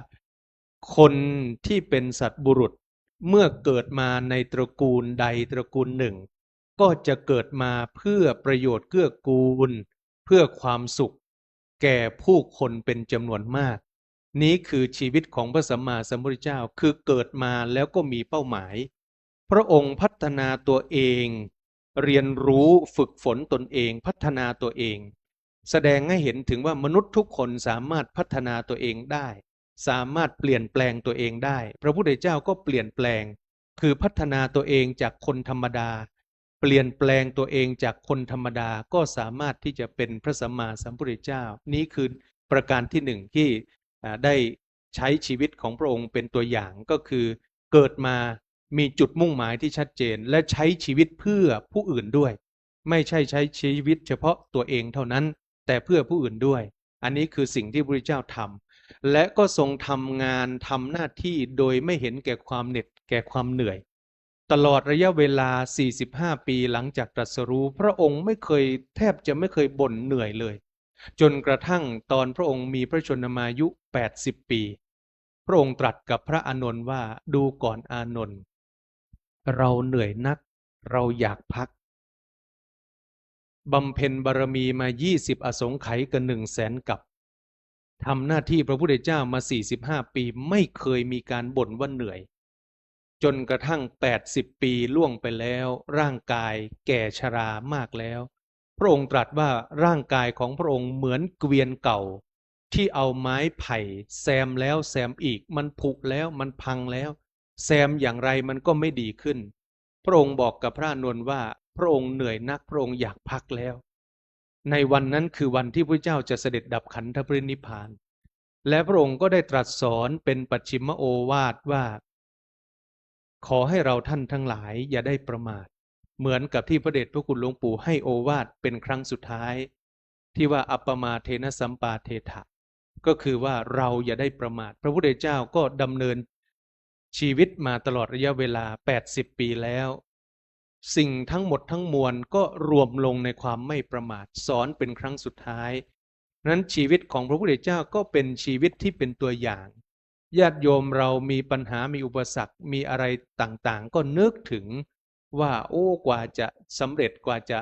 คนที่เป็นสัตว์บุรุษเมื่อเกิดมาในตระกูลใดตระกูลหนึ่งก็จะเกิดมาเพื่อประโยชน์เกื้อกูลเพื่อความสุขแก่ผู้คนเป็นจำนวนมากนี้คือชีวิตของพระสัมมาสัมพุทธเจ้าคือเกิดมาแล้วก็มีเป้าหมายพระองค์พัฒนาตัวเองเรียนรู้ฝึกฝนตนเองพัฒนาตัวเองแสดงให้เห็นถึงว่ามนุษย์ทุกคนสามารถพัฒนาตัวเองได้สามารถเปลี่ยนแปลงตัวเองได้พระพุทธเจ้าก็เปลี่ยนแปลงคือพัฒนาตัวเองจากคนธรรมดาเปลี่ยนแปลงตัวเองจากคนธรรมดาก็สามารถที่จะเป็นพระสัมมาสัมพุทธเจ้านี้คือประการที่หนึ่งที่ได้ใช้ชีวิตของพระองค์เป็นตัวอย่างก็คือเกิดมามีจุดมุ่งหมายที่ชัดเจนและใช้ชีวิตเพื่อผู้อื่นด้วยไม่ใช่ใช้ชีวิตเฉพาะตัวเองเท่านั้นแต่เพื่อผู้อื่นด้วยอันนี้คือสิ่งที่พระพุทธเจ้าทำและก็ทรงทำงานทำหน้าที่โดยไม่เห็นแก่ความเหน็ดแก่ความเหนื่อยตลอดระยะเวลา45ปีหลังจากตรัสรู้พระองค์แทบจะไม่เคยบ่นเหนื่อยเลยจนกระทั่งตอนพระองค์มีพระชนมายุ80ปีพระองค์ตรัสกับพระอานนท์ว่าดูก่อนอานนท์เราเหนื่อยนักเราอยากพักบำเพ็ญบารมีมา20อสงไขยกับ100,000 กับทำหน้าที่พระพุทธเจ้ามา45ปีไม่เคยมีการบ่นว่าเหนื่อยจนกระทั่ง80ปีล่วงไปแล้วร่างกายแก่ชรามากแล้วพระองค์ตรัสว่าร่างกายของพระองค์เหมือนเกวียนเก่าที่เอาไม้ไผ่แซมแล้วแซมอีกมันผุแล้วมันพังแล้วแซมอย่างไรมันก็ไม่ดีขึ้นพระองค์บอกกับพระอานนท์ว่าพระองค์เหนื่อยนักพระองค์อยากพักแล้วในวันนั้นคือวันที่พระเจ้าจะเสด็จดับขันธปรินิพพานและพระองค์ก็ได้ตรัสสอนเป็นปัจฉิมโอวาทว่าขอให้เราท่านทั้งหลายอย่าได้ประมาทเหมือนกับที่พระเดชพระคุณหลวงปู่ให้โอวาทเป็นครั้งสุดท้ายที่ว่าอัปปมาเทนะสัมปาเทถะก็คือว่าเราอย่าได้ประมาทพระพุทธเจ้าก็ดำเนินชีวิตมาตลอดระยะเวลา80ปีแล้วสิ่งทั้งหมดทั้งมวลก็รวมลงในความไม่ประมาทสอนเป็นครั้งสุดท้ายนั้นชีวิตของพระพุทธเจ้าก็เป็นชีวิตที่เป็นตัวอย่างญาติโยมเรามีปัญหามีอุปสรรคมีอะไรต่างๆก็นึกถึงว่ากว่าจะสำเร็จกว่าจะ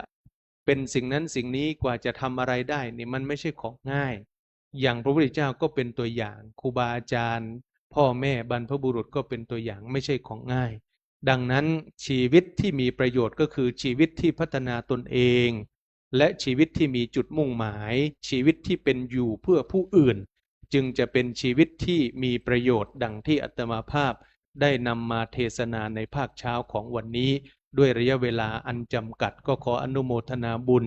เป็นสิ่งนั้นสิ่งนี้กว่าจะทำอะไรได้นี่มันไม่ใช่ของง่ายอย่างพระพุทธเจ้าก็เป็นตัวอย่างครูบาอาจารย์พ่อแม่บรรพบุรุษก็เป็นตัวอย่างไม่ใช่ของง่ายดังนั้นชีวิตที่มีประโยชน์ก็คือชีวิตที่พัฒนาตนเองและชีวิตที่มีจุดมุ่งหมายชีวิตที่เป็นอยู่เพื่อผู้อื่นจึงจะเป็นชีวิตที่มีประโยชน์ดังที่อาตมาภาพได้นำมาเทศนาในภาคเช้าของวันนี้ด้วยระยะเวลาอันจำกัดก็ขออนุโมทนาบุญ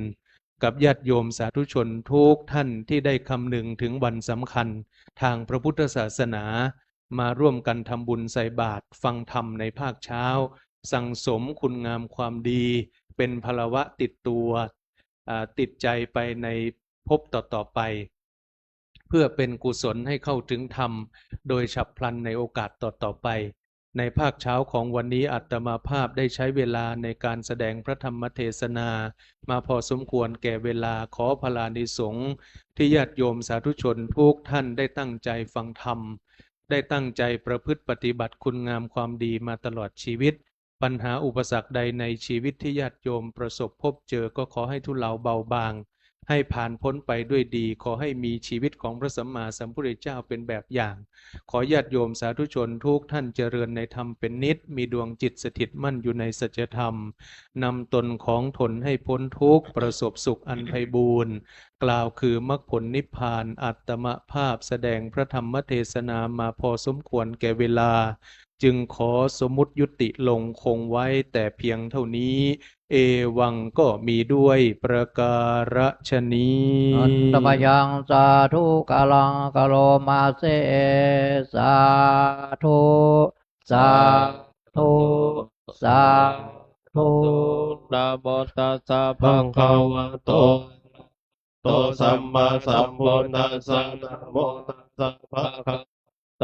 กับญาติโยมสาธุชนทุกท่านที่ได้คำนึงถึงวันสำคัญทางพระพุทธศาสนามาร่วมกันทำบุญใส่บาตรฟังธรรมในภาคเช้าสั่งสมคุณงามความดีเป็นพลวะติดตัวติดใจไปในภพต่อๆไป เพื่อเป็นกุศลให้เข้าถึงธรรมโดยฉับพลันในโอกาสต่อไปในภาคเช้าของวันนี้อาตมาภาพได้ใช้เวลาในการแสดงพระธรรมเทศนามาพอสมควรแก่เวลาขอพลานิสงฆ์ที่ญาติโยมสาธุชนทุกท่านได้ตั้งใจฟังธรรมได้ตั้งใจประพฤติปฏิบัติคุณงามความดีมาตลอดชีวิตปัญหาอุปสรรคใดในชีวิตที่ญาติโยมประสบพบเจอก็ขอให้ทุเลาเบาบางให้ผ่านพ้นไปด้วยดีขอให้มีชีวิตของพระสัมมาสัมพุทธเจ้าเป็นแบบอย่างขอญาติโยมสาธุชนทุกท่านเจริญในธรรมเป็นนิจมีดวงจิตสถิตมั่นอยู่ในสัจธรรมนำตนของตนให้พ้นทุกข์ประสบสุขอันไพบูรณ์กล่าวคือมรรคผลนิพพานอัตมภาพแสดงพระธรรมเทศนามาพอสมควรแก่เวลาจึงขอสมมุติยุติลงคงไว้แต่เพียงเท่านี้เอวังก็มีด้วยประการฉนี้ อันตมยังสาธุกาลังกะโลมาเสสาธุสาธุสาธุ นะโมตัสสะภะคะวะโตโตสัมมาสัมพุทธัสสะนะโมตัสสะภะคะโต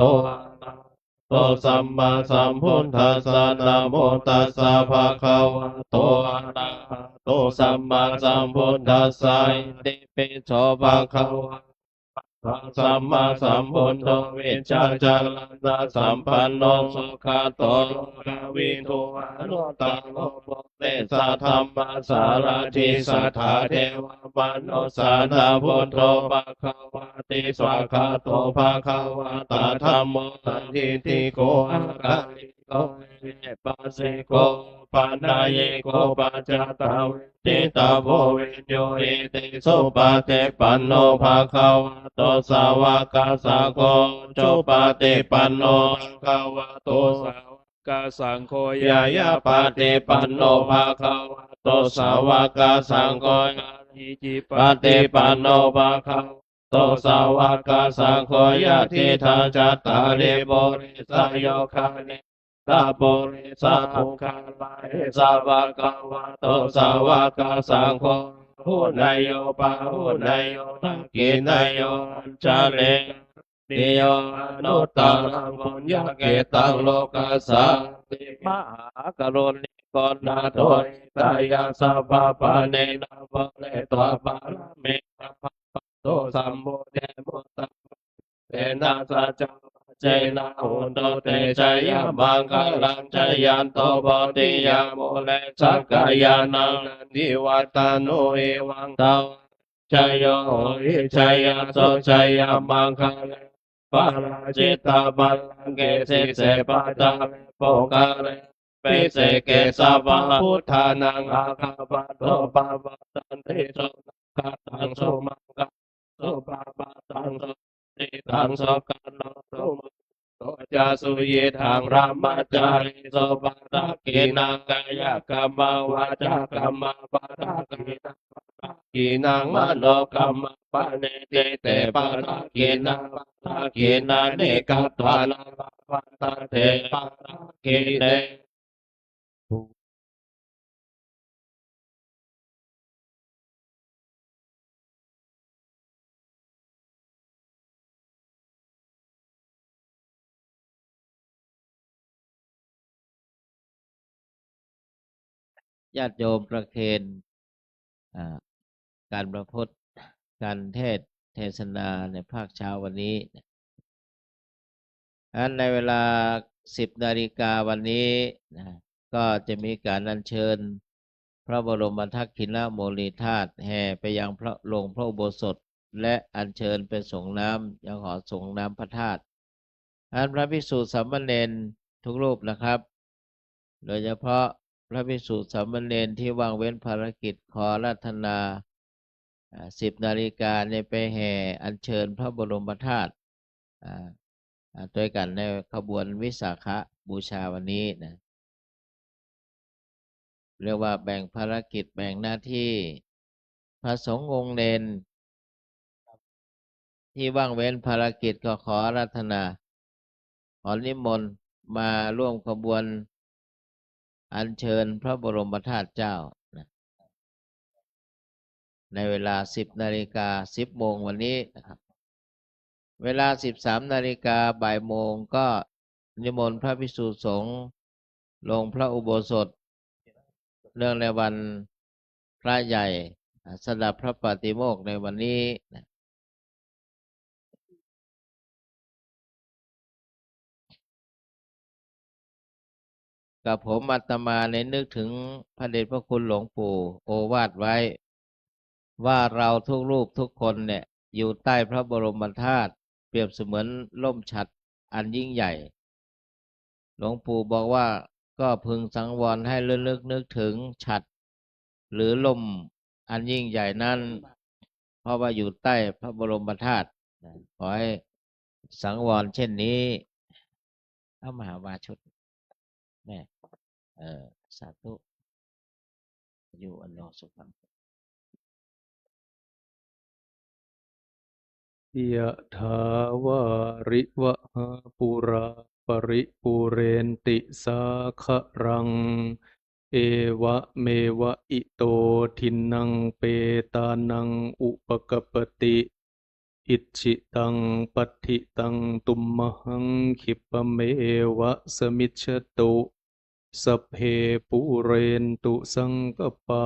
โตสัมมาสัมพุทธัสสะนะโมตัสสะภะคะวะโตอะระหะโตสัมมาสัมพุทธัสสะอิติปิโสภะคะวะสัมมาสัมพุทโธวิชาจารณะสัมปันโนสุขโตโลกวิทูอนุตตโลโภเตสะธัมมาสารทิสัทธาเทวมนุสสานาพุทโธภะคะวะติสวากขาโตภะคะวะตาธัมโมสันทิติโกอะระลิโกเอปัสสิโกปานาเยโกปัจจตาวิติตาโพวิญโยอิติสุปาเตปันโนภะคะวะโตสาวกสังโฆจุปาเตปันโนภะคะวะโตสาวกสังโฆยายาปาเตปันโนภะคะวะโตสาวกสังโฆยาทิจิปาเตปันโนภะคะวะโตสาวกสังโฆยะทิทาจัตตาริโบริสโยคานิตาโบริสาภุคาลาเอสาวกวะโตสาวกสังโฆหุนายโยปะหุนายโยทักกินายโยอัญจเลนิโยอนุตตรังปุญญเกตังโลกัสสะติมหากรุณิโกนาโตอิตายาสัพพะปะเนนะภะเลตวะปะระเมนะภะโตสัมโพเทมุตตะเตนะสัจจเจนะโหนโตเตชัยยะมังคลังชยันโตปฏิยาโมเลสักกายานังนันทิวัตโนเอวังตาวชัยโยหิชัยยะโสชัยยะมังคลังปาราจิตตาบัลลังเกสิเสปัจจาเลโปกาเลปิเสเกสาวะพุทธานังอาคาปะโตปะปะตันติโสกัตตังโสมังกัสโสปะปะตังโสติตังโสกันโนโสมังโสจาสุเยทังรามาจาริโสปะตะกินังกายกรรมวาจากรรมปะตะกินังปะตะกินังมโนกรรมปะเนเจเตปะตะกินังปะตะกินังเนกัตตานังปะตะเทปะตะกิเน ญาติโยมประเคนอ่าการประพฤติการเทศนาในภาคเช้าวันนี้ในเวลา10 นาฬิกาวันนี้นะก็จะมีการอัญเชิญพระบรมทักษิณโมลีธาตุแห่ไปยังพระลงพระอุโบสถและอัญเชิญไปส่งน้ำยังหอส่งน้ำพระธาตุพระภิกษุสามเณรทุกรูปนะครับโดยเฉพาะพระภิกษุสามเณรที่ว่างเว้นภารกิจขออาราธนา10 นาฬิกาเนี่ยไปแห่อัญเชิญพระบรมธาตุด้วยกันในขบวนวิสาขบูชาวันนี้นะเรียกว่าแบ่งภารกิจแบ่งหน้าที่พระสงฆ์องค์เณรที่ว่างเว้นภารกิจก็ขออาราธนาขอนิมนต์มาร่วมขบวนอัญเชิญพระบรมธาตุเจ้านะในเวลา10 นาฬิกา 10 โมงวันนี้นะครับ เวลา13 นาฬิกาบ่ายโมงก็นิมนต์พระภิกษุสงฆ์ลงพระอุโบสถเนื่องในวันพระใหญ่สดับพระปาฏิโมกข์ในวันนี้นะกับผมอาตมาในนึกถึงพระเดชพระคุณหลวงปู่โอวาทไว้ ว่าเราทุกรูปทุกคนเนี่ยอยู่ใต้พระบรมธาตุเปรียบเสมือนล่มฉัตรอันยิ่งใหญ่ หลวงปู่บอกว่าก็พึงสังวรให้ระลึกนึกถึงฉัตรหรือลมอันยิ่งใหญ่นั้น เพราะว่าอยู่ใต้พระบรมธาตุขอให้สังวรเช่นนี้เอามหาวาชุดแม่สาธุอยู่อันโนสุขัง ยะถาวาริวหาปุราปริปุเรนติสาคะรังเอวะเมวะอิโตทินังเปตานังอุปกปปติอิชิตังปัฏฐิตังตุมมหังคิปะเมวะสมิจฉตุสัพเพปุเรนตุสังกปา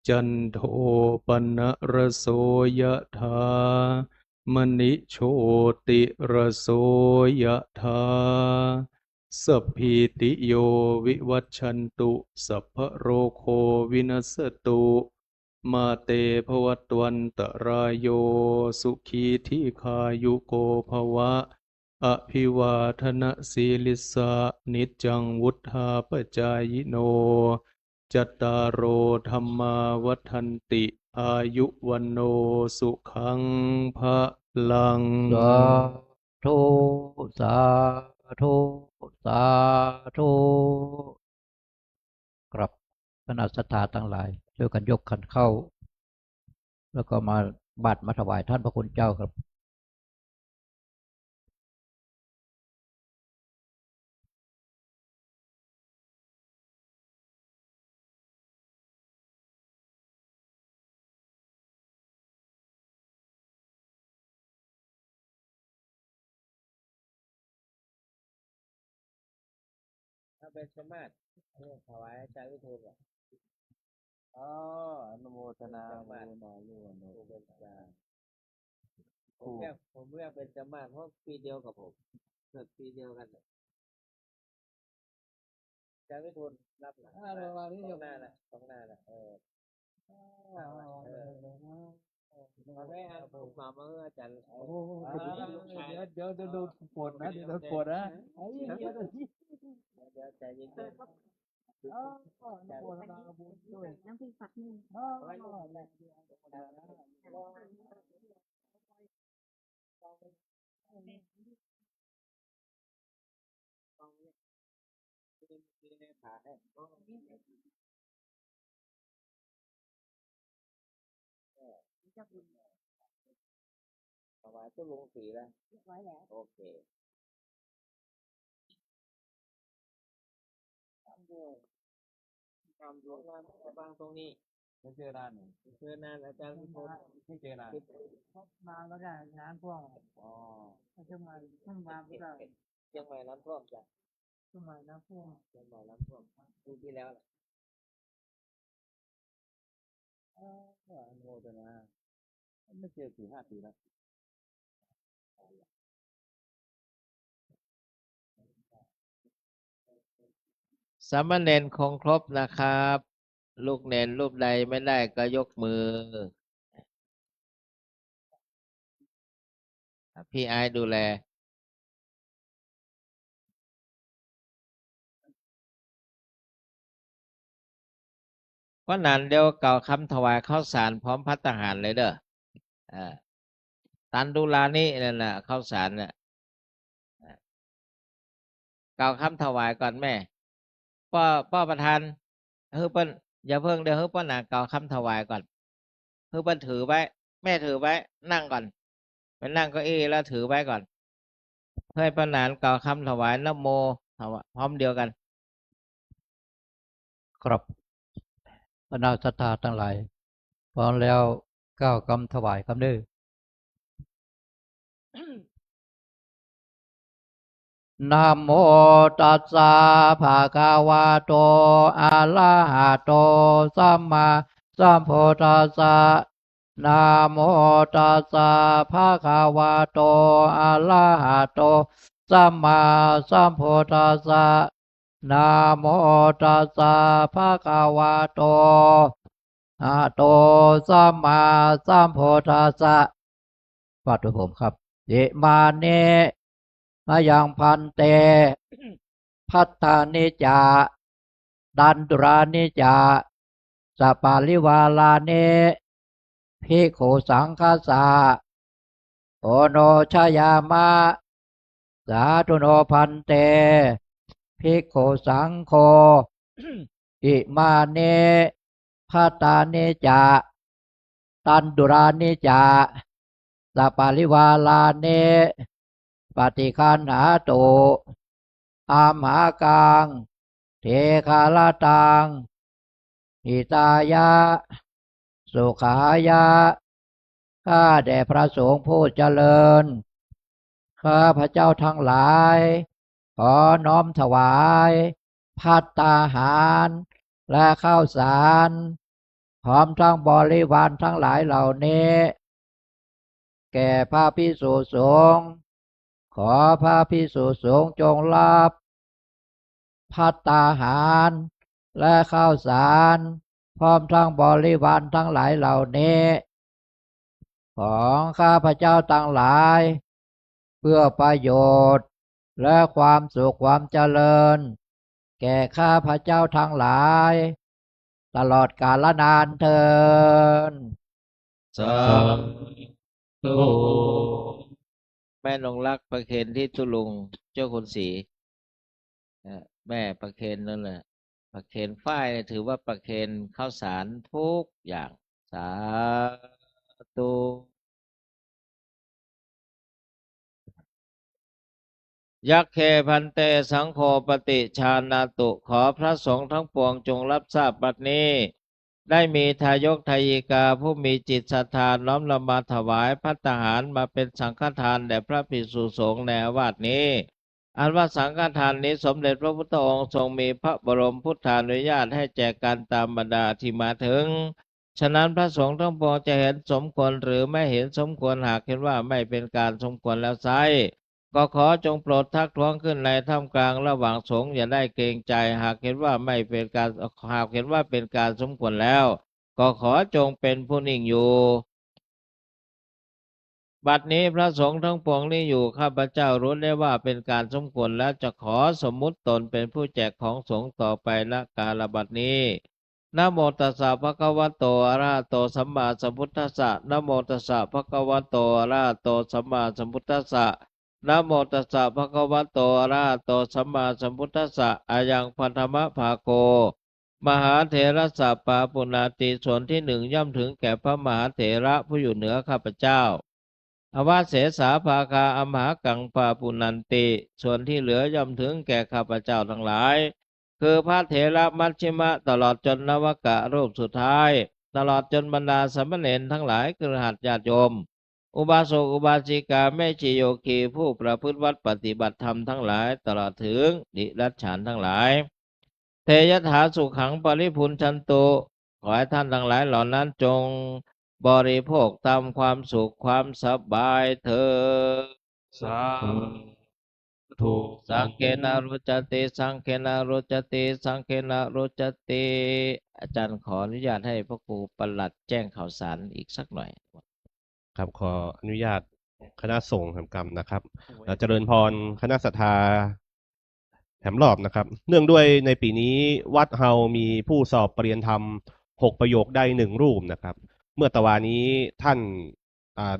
จันโทปนะระโสยถามณิโชติระโสยถาสัพพิติโยวิวัชชันตุสัพพะโรโควินัสตุมาเตภวัตวันตรายโยสุขีทีขายุโกภวะอภิวาทนะสีลิสะนิจจังวุธาปจายโนจัตตารโอธรรมาวัฏันติอายุวันโนสุขังภะลัง สาธุสาธุสาธุครับคณะสัตยาทั้งหลายช่วยกันยกขันเข้า แล้วก็มาบัตรมาถวายท่านพระคุณเจ้าครับถ้าเป็นสมาธิถวายอาจารย์วิทูลอ๋ออนุโมทนาบุญนาลูกนะเป็นอาจารย์ผมเรียกเป็นสมาธิเพราะปีเดียวกับผมเกิดปีเดียวกันอาจารย์วิทูลรับหลังตรงหน้าละตรงหน้าละมาได้อ่านผมมาเมื่ออาจารย์เดี๋ยวดูปวดนะเดี๋ยวปวดนะเดี๋ยวใจเย็นๆ น้ำพริกผักนึ่งถวายตู้ลงสีแล้ว เรียบร้อยแล้ว โอเคทำด้วยทำด้วยงานบางตรงนี้ ไม่เจอนาน เชิญนานอาจารย์พิพล ไม่เจอนาน มาแล้วก็งานพวก อ๋อ ก็จะมาขึ้นมาไม่ได้ เชียงใหม่น้ำท่วมจ้ะ ขึ้นมาน้ำพวก เชียงใหม่น้ำท่วมปีที่แล้วแหละ อนุโมทนาไม่เจอ4-5 ปีแล้ว สามเณรคงครบนะครับ ลูกเนรรูปใดไม่ได้ก็ยกมือพี่ไอ้ดูแลเพราะนั้นเดี๋ยวเก่าคำถวายข้าวสารพร้อมพัฒหารเลยเด้อตันดุลานี่นั่นแหละข้าวสารเนี่ยเก่าคำถวายก่อนแม่ป้อประธานเฮ้ยเปิ้นอย่าเพิ่งเดี๋ยวเฮ้ยเปิ้นเก่าคำถวายก่อนเฮ้ยเปิ้นถือไว้แม่ถือไว้นั่งก่อนไปนั่งเก้าอี้แล้วถือไว้ก่อนเพื่อให้ป้านานเก่าคำถวายนะโมถวายพร้อมเดียวกันครับคณะสัตยาทั้งหลายพร้อมแล้วก้าวคำถวายคำเด้อ นะโมตัสสะภะคะวะโตอะระหะโตสัมมาสัมพุทธัสสะนะโมตัสสะภะคะวะโตอะระหะโตสัมมาสัมพุทธัสสะนะโมตัสสะภะคะวะโตอะโตสัมมาสัมพุทธัสสะปัดด้วยผมครับเยมาเนมายังพันเต พัตตานิจาดันตุรานิจาสปาลิวาลาเนภิกขุสังฆาสาโอโนชยามะสาธุโนพันเตภิกขุสังโฆ อิมาเนพัตตานิจาตันตุรานิจาสปาลิวาลาเนปฏิคันหาตุอามหากังเทคาลตังหิตายะสุขายะข้าแด่พระสงฆ์ผู้เจริญข้าพระเจ้าทั้งหลายขอน้อมถวายภัตตาหารและข้าวสารพร้อมทั้งบริวารทั้งหลายเหล่านี้แก่พระภิกษุสงฆ์ขอพระภิกษุสงฆ์จงรับภัตตาหารและข้าวสารพร้อมทั้งบริวารทั้งหลายเหล่านี้ของข้าพเจ้าทั้งหลายเพื่อประโยชน์และความสุขความเจริญแก่ข้าพเจ้าทั้งหลายตลอดกาลนานเทิน สาธุแม่นงรักประเคนที่ทุลุงเจ้าคุณศรีแม่ประเคนนั่นแหละประเคนฝ้ายเนี่ยถือว่าประเคนข้าวสารทุกอย่างสาธุยักเคพันเตสังโฆปฏิชานาตุขอพระสงฆ์ทั้งปวงจงรับทราบบัดนี้ ได้มีทายกทายิกาผู้มีจิตศรัทธาน้อมนำมาถวายภัตตาหารมาเป็นสังฆทานแด่พระภิกษุสงฆ์ในอาวาสนี้ อันว่าสังฆทานนี้สมเด็จพระพุทธองค์ทรงมีพระบรมพุทธานุญาตให้แจกกันตามบรรดาที่มาถึง ฉะนั้นพระสงฆ์ทั้งปวงจะเห็นสมควรหรือไม่เห็นสมควรหากเห็นว่าไม่เป็นการสมควรแล้วไซร้ก็ขอจงโปรดทักท้วงขึ้นในท่ามกลางระหว่างสงฆ์อย่าได้เกรงใจหากเห็นว่าไม่เป็นการหากเห็นว่าเป็นการสมควรแล้วก็ขอจงเป็นผู้นิ่งอยู่บัดนี้พระสงฆ์ทั้งปวงนี้อยู่ข้าพเจ้ารู้ได้ว่าเป็นการสมควรแล้วจะขอสมมุติตนเป็นผู้แจกของสงฆ์ต่อไปณกาลบัดนี้นะโมตัสสะภะคะวะโตอะระหะโตสัมมาสัมพุทธัสสะนะโมตัสสะภะคะวะโตอะระหะโตสัมมาสัมพุทธัสสะนะโมตัสสะภะคะวะโตอะระหะโตสัมมาสัมพุทธัสสะอายังพันธมะภาโกมหาเถรสัพปาปุณาติส่วนที่หนึ่งย่อมถึงแก่พระมหาเถระผู้อยู่เหนือข้าพเจ้าอวาเสสาภาคาอมหากังปาปุนันติส่วนที่เหลือย่อมถึงแก่ข้าพเจ้าทั้งหลายคือพระเถระมัชฌิมะตลอดจนนวกะรูปสุดท้ายตลอดจนบรรดาสามเณรทั้งหลายคือหัดญาติโยมอุบาสกอุบาสิกาแม่ชีโยคีผู้ประพฤติวัดปฏิบัติธรรมทั้งหลายตลอดถึงดิรัจฉานทั้งหลายเทยถาสุขังปริพุนชันตุขอให้ท่านทั้งหลายเหล่านั้นจงบริโภคตามความสุขความสบายเถิดสาธุ สังเกนารุจติสังเกนารุจติสังเกนารุจติอาจารย์ขออนุญาตให้พระครูปลัดแจ้งข่าวสารอีกสักหน่อยครับขออนุญาตคณะสงฆ์แห่งกรรมนะครับเจริญพรคณะศรัทธาแถมรอบนะครับเนื่องด้วยในปีนี้วัดเฮามีผู้สอบปรริญญาธรรม6 ประโยคได้1 รูปนะครับเมื่อตะวานี้ท่าน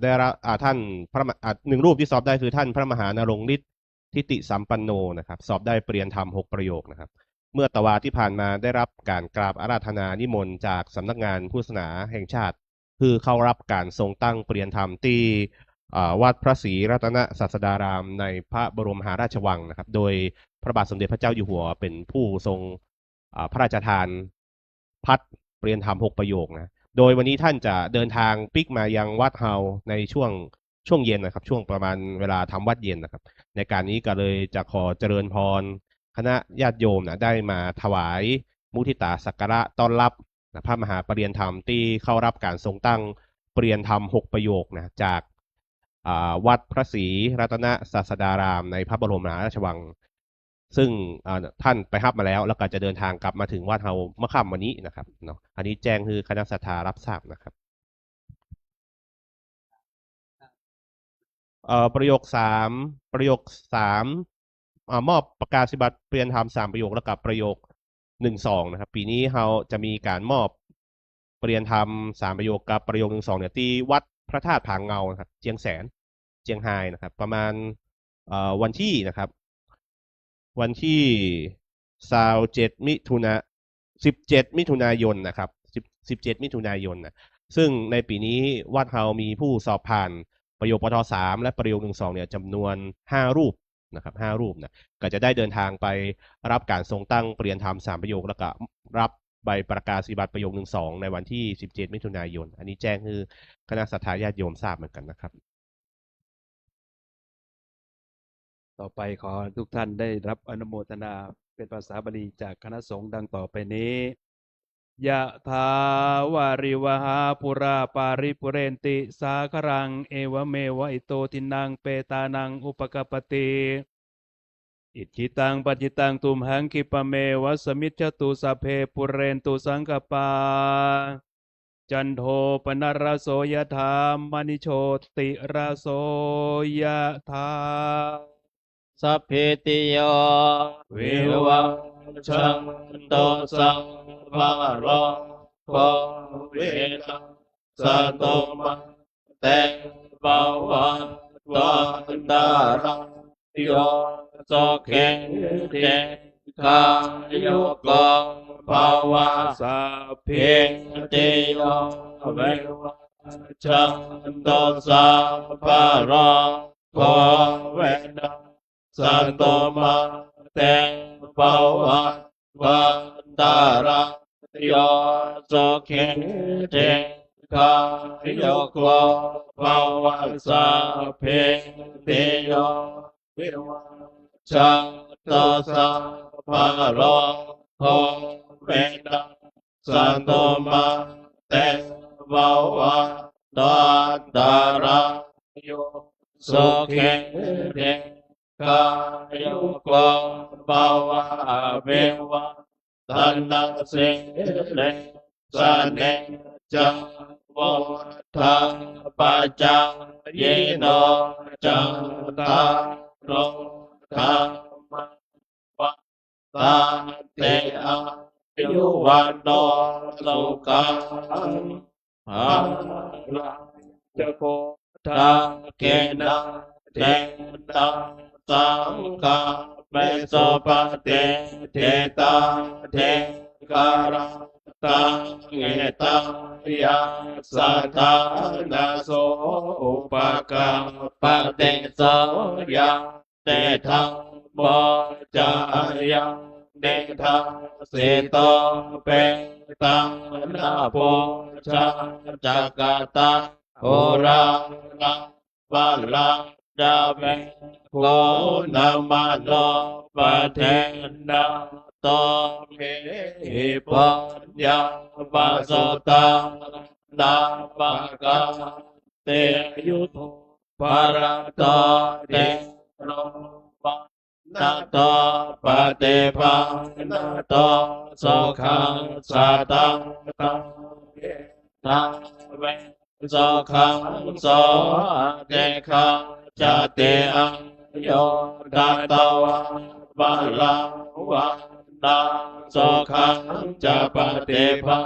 ได้รับท่านพระ1 รูปที่สอบได้คือท่านพระมหานรงค์ฤทธิ์ทิติสัมปันโนนะครับสอบได้ปรริญญาธรรม6 ประโยคนะครับเมื่อตะวาที่ผ่านมาได้รับการกราบอาราธนานิมนต์จากสำนักงานพุทธศาสนาแห่งชาติคือเข้ารับการทรงตั้งปรริญญาธรรมที่วัดพระศรีรัตนศาสดารามในพระบรมมหาราชวังนะครับโดยพระบาทสมเด็จพระเจ้าอยู่หัวเป็นผู้ทรงพระราชทานพัดปรริญญาธรรม6 ประโยคนะโดยวันนี้ท่านจะเดินทางปิกมายังวัดเฮาในช่วง ช่วงเย็นนะครับช่วงประมาณเวลาทำวัดเย็นนะครับในการนี้ก็เลยจะขอเจริญพรคณะญาติโยมนะได้มาถวายมุทิตาสักการะต้อนรับนะพระมหาปริยนธรรมที่เข้ารับการทรงตั้งปริยนธรรม6ประโยคนะจากวัดพระศรีรัตนศาสดารามในพระบรมมหาราชวังซึ่งท่านไปรับมาแล้วแล้วก็จะเดินทางกลับมาถึงวัดเฮาเมื่อค่ำวันนี้นะครับเนาะอันนี้แจ้งคือคณะศรัทธารับทราบนะครับประโยคสามมอบประกาศนียบัตรเปลี่ยนธรรม3ประโยคแล้วกับประโยค1-2นะครับปีนี้เราจะมีการมอบเปลี่ยนธรรม3ประโยคกับประโยค1-2เนี่ยที่วัดพระธาตุผางเงานะครับเจียงแสนเจียงไฮ้นะครับประมาณวันที่นะครับวันที่17 มิถุนายนนะครับ17 มิถุนายนนะซึ่งในปีนี้วัดเฮามีผู้สอบผ่านประโยคปท3และประโยค1-2เนี่ยจำนวน5รูปนะครับ5รูปนะก็จะได้เดินทางไปรับการทรงตั้งเปลี่ยนธรรม3ประโยคแล้วก็รับใบประกาศนียบัตรประโยค1-2ในวันที่17 มิถุนายนอันนี้แจ้งคือคณะศรัทธาญาติโยมทราบเหมือนกันนะครับต่อไปขอทุกท่านได้รับอนุโมทนาเป็นภาษาบาลีจากคณะสงฆ์ดังต่อไปนี้ยะถาวาริวหาปุราปาริปุเรนติสาครังเอวเมวะอิโตทินังเปตานังอุปกปปติอิจิตังปจิตังตุมหังคิปะเมวะสมิจจตุสัพเพปุเรนตุสังกปาจันโทปนรโสยถามณิโชติระโสยถาสัพพิติโยวิวัชชันโตสัพพะโรโควินัสสตุมาเตภวัตวันตารายโยสุขิเตคายุโกภวะสัพพิติโยวิวัชชันโตสัพพะโรโควินัสสตุมาเตภวัตวันตารายโยสุขิเตคายุโกภวะสัพพิติโยวิวัชชันโตสัพพะโรโควินัสสตุมาเตภวัตวันตารายโยสุขิเตกายโกภวะเววะตันนัสสิเลสเนจังวัฏังปัจจายโนจัตตารโลธรรมวัฏฏะเตอายุวันโนสุขังภะลังจะโพธาเกนะเทนะสังฆาเมโสปะเตเทตาเทการะตังเอตังยาสัทธานาโสอุปกาปะเตโสยาเตทังโมจายาเดทาสิโตเปตังนาโพชาจักตาโหราลังวัลลังดาเมโกนามาโนปะเทนะโตเมหิปัญญาปัสสตานาปะกาเตยุโทปะระโตเตโรปะนาโตปะเตปะนาโตโสขังสัตตังตังเยตังเวโสขังโสเตขังจเตอังโยดัตตวะบาลังวันตาโสขังจะปะเตภะ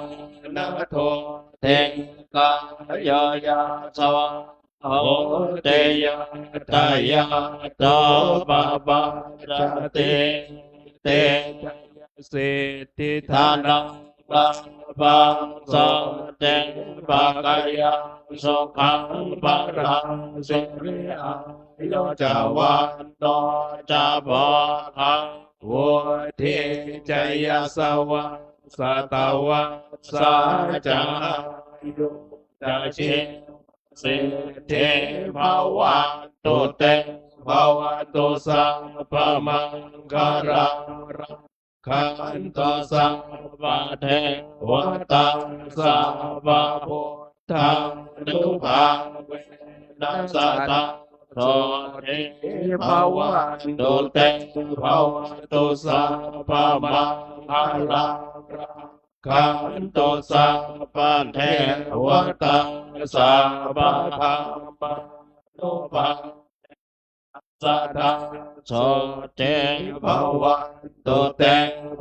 นะโทเทกายยาสวะโหเตยะตายะโตปะปะจเตเตสิทธิธานังปังปังโสเตปะกายะโสขังปะรังสิริอาโยจาวันโนจาภคังวุฒิจยสวะสตวะสาจายุจาชิ สิทธิภาวันตุเตภวตุสัพพมังคารังขันโตสัพพะเทวตังสัพพะพุทธังนุภาเวนัสสตังโสติภาวันตุเตภวตุสัพพมังคารังขันโตสัพพะเทวตังสัพพะธรรมังนุภาสตังโสติภวันตุเต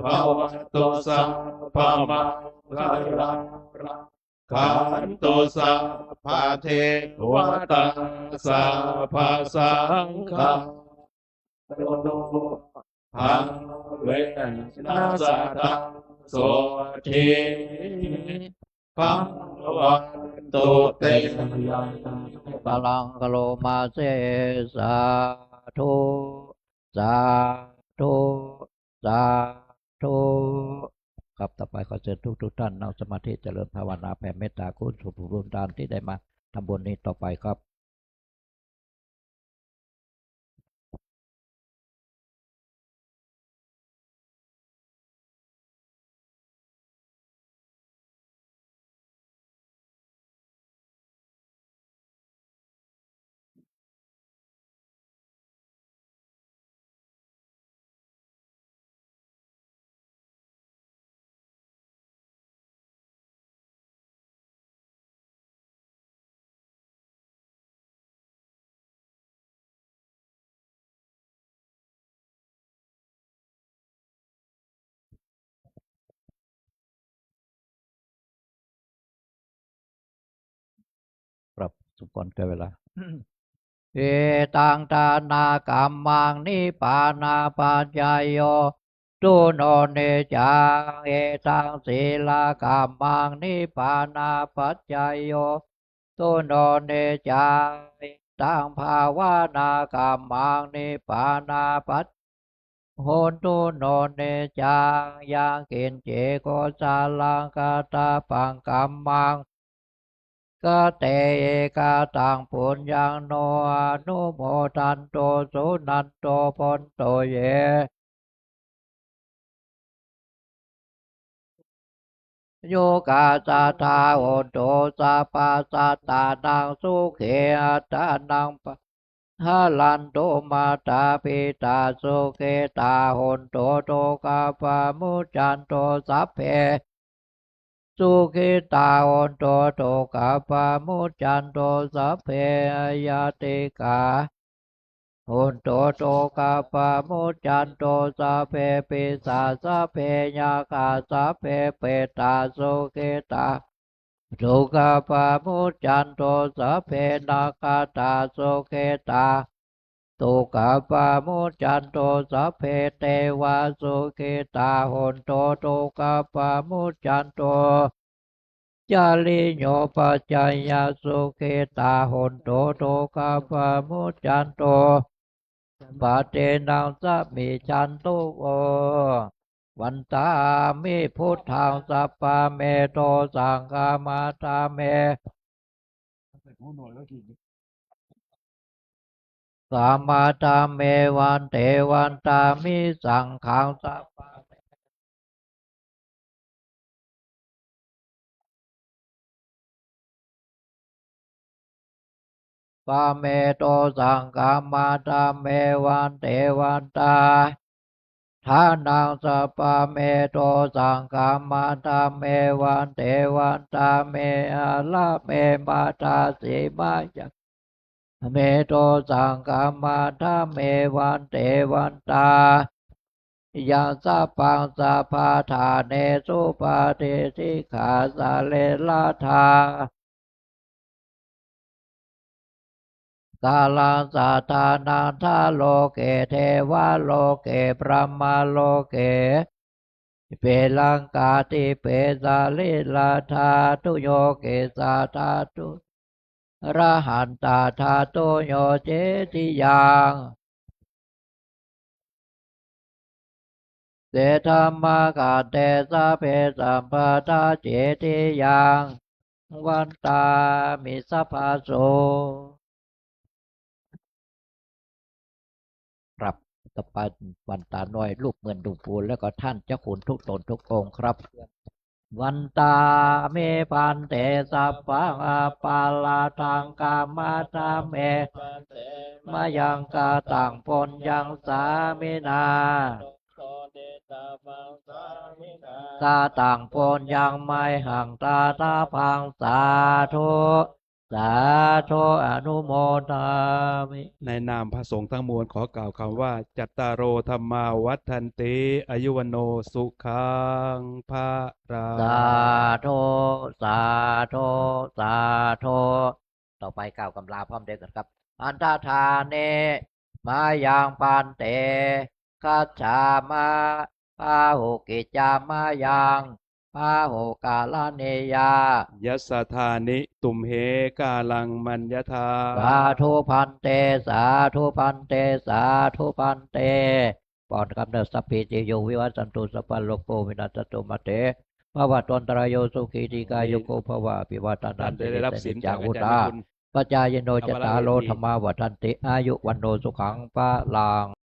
ภวตุสัพพมังคารังขันโตสัพพะเทวตังสัพพะสังฆังพังเวนัสสตังโสทิปังวันตุเต ปะลังกโลมาเสสาธุสาธุสาธุครับต่อไปขอเชิญทุกท่านนั่งสมาธิเจริญภาวนาแผ่เมตตาคุณสู่ผู้ร่วมทานที่ได้มาทำบุญนี้ต่อไปครับครับสุกรเกิดเวลา เอตังทานากัมมังนิปานาปัญญายโยตุโนเนจังเอตังศีลากัมมังนิปานาปัญญายโยตุโนเนจังเอตังภาวนากัมมังนิปานาปัญโหตุโนเนจังยังกินเจโกจาลังกาตาปังกัมมังกเตเอกาตังปุญญังโนอนุโมทันโตสุนันโตพนโตเยโยกาจาทาโอโตสาปาสาตานังสุเขอัตานังปะหาลันโตมาตาปิตาสุเขตาโหนโตโตกาปามุจันโตสัพเพสุขิตาโอนโตโตกาปามุจันโตสัพเพยติกาโอนโตโตกาปามุจันโตสัพเพปิสาสัพเพยาคาสัพเพเปตาสุขิตาโตกาปามุจันโตสัพเพนาคาตาสุขิตาโตกาปามุจันโตสัพเพเทวาสุขิตาโหนโตโตกาปามุจันโตจาริโยปัจจายาสุขิตาโหนโตโตกาปามุจันโตปะเตนังสัมมิจันตุโอวันตามิพุทธังสัพพะเมโตสังฆามาตาเมสามาตาเมวันเทวันตามิสังขังสัพพะปาเมโตสังฆามาตาเมวันเทวันตาทานังสัพพะเมโตสังฆามาตาเมวันเทวันตาเมอาลาเมมาตาสีมาจักเมโตสังฆามาตาเมวันเทวันตายังสัพพังสัพพะทาเนสุปาทิสิกขาสาเลลาธากาลังสัทธานันทาโลเกเทวาโลเกพระมาโลเกเปลังกาติเปสาลิลาธาตุโยเกสาธาตุระหันตาธาตุโยเจติยังเตธรรมกาเตสะเพสัมปทาเจติยัง วันตามิสัพพาโสครับต่อไปวันตาน้อยลูกเงินดุปูนแล้วก็ท่านเจ้าขุนทุกตนทุกองค์ครับ วันตาเมพันเตสัพพังอาปาลาทังกามาตาเมมายังกาตังปนยังสามินากาตังปนยังไม่ห่างตาตาพังสาธุสาธุอนุโมทามิ ในนามพระสงฆ์ทั้งมวลขอกล่าวคำว่าจัตตารโอธรรมาวัฏันติอายุวโนสุขังภารา สาธุสาธุสาธุต่อไปกล่าวกำลาพร้อมเด็กกันครับ อันตาทาเนมายังปันเตคัจฉามาพาหุกิจจามายังพาหุกาลเนยา ยัสสธานิตุมเหกาลังมัญญธา สาธุพันเตสาธุพันเตสาธุพันเตปอนกำเนิดสัพพิติโยวิวัตสันตุสัพพะโลกโกวินัสสตุมาเตภวะตนตรายโยสุขีติกายโยโกภวะปิวัตนั ท่าน น ได้รับสิน จา จาก ก อา อุ จารย์ ตา นิคุณ ปัจจายโนจตารโลธรรมาวัฏันติอายุวันโนสุขังปะลัง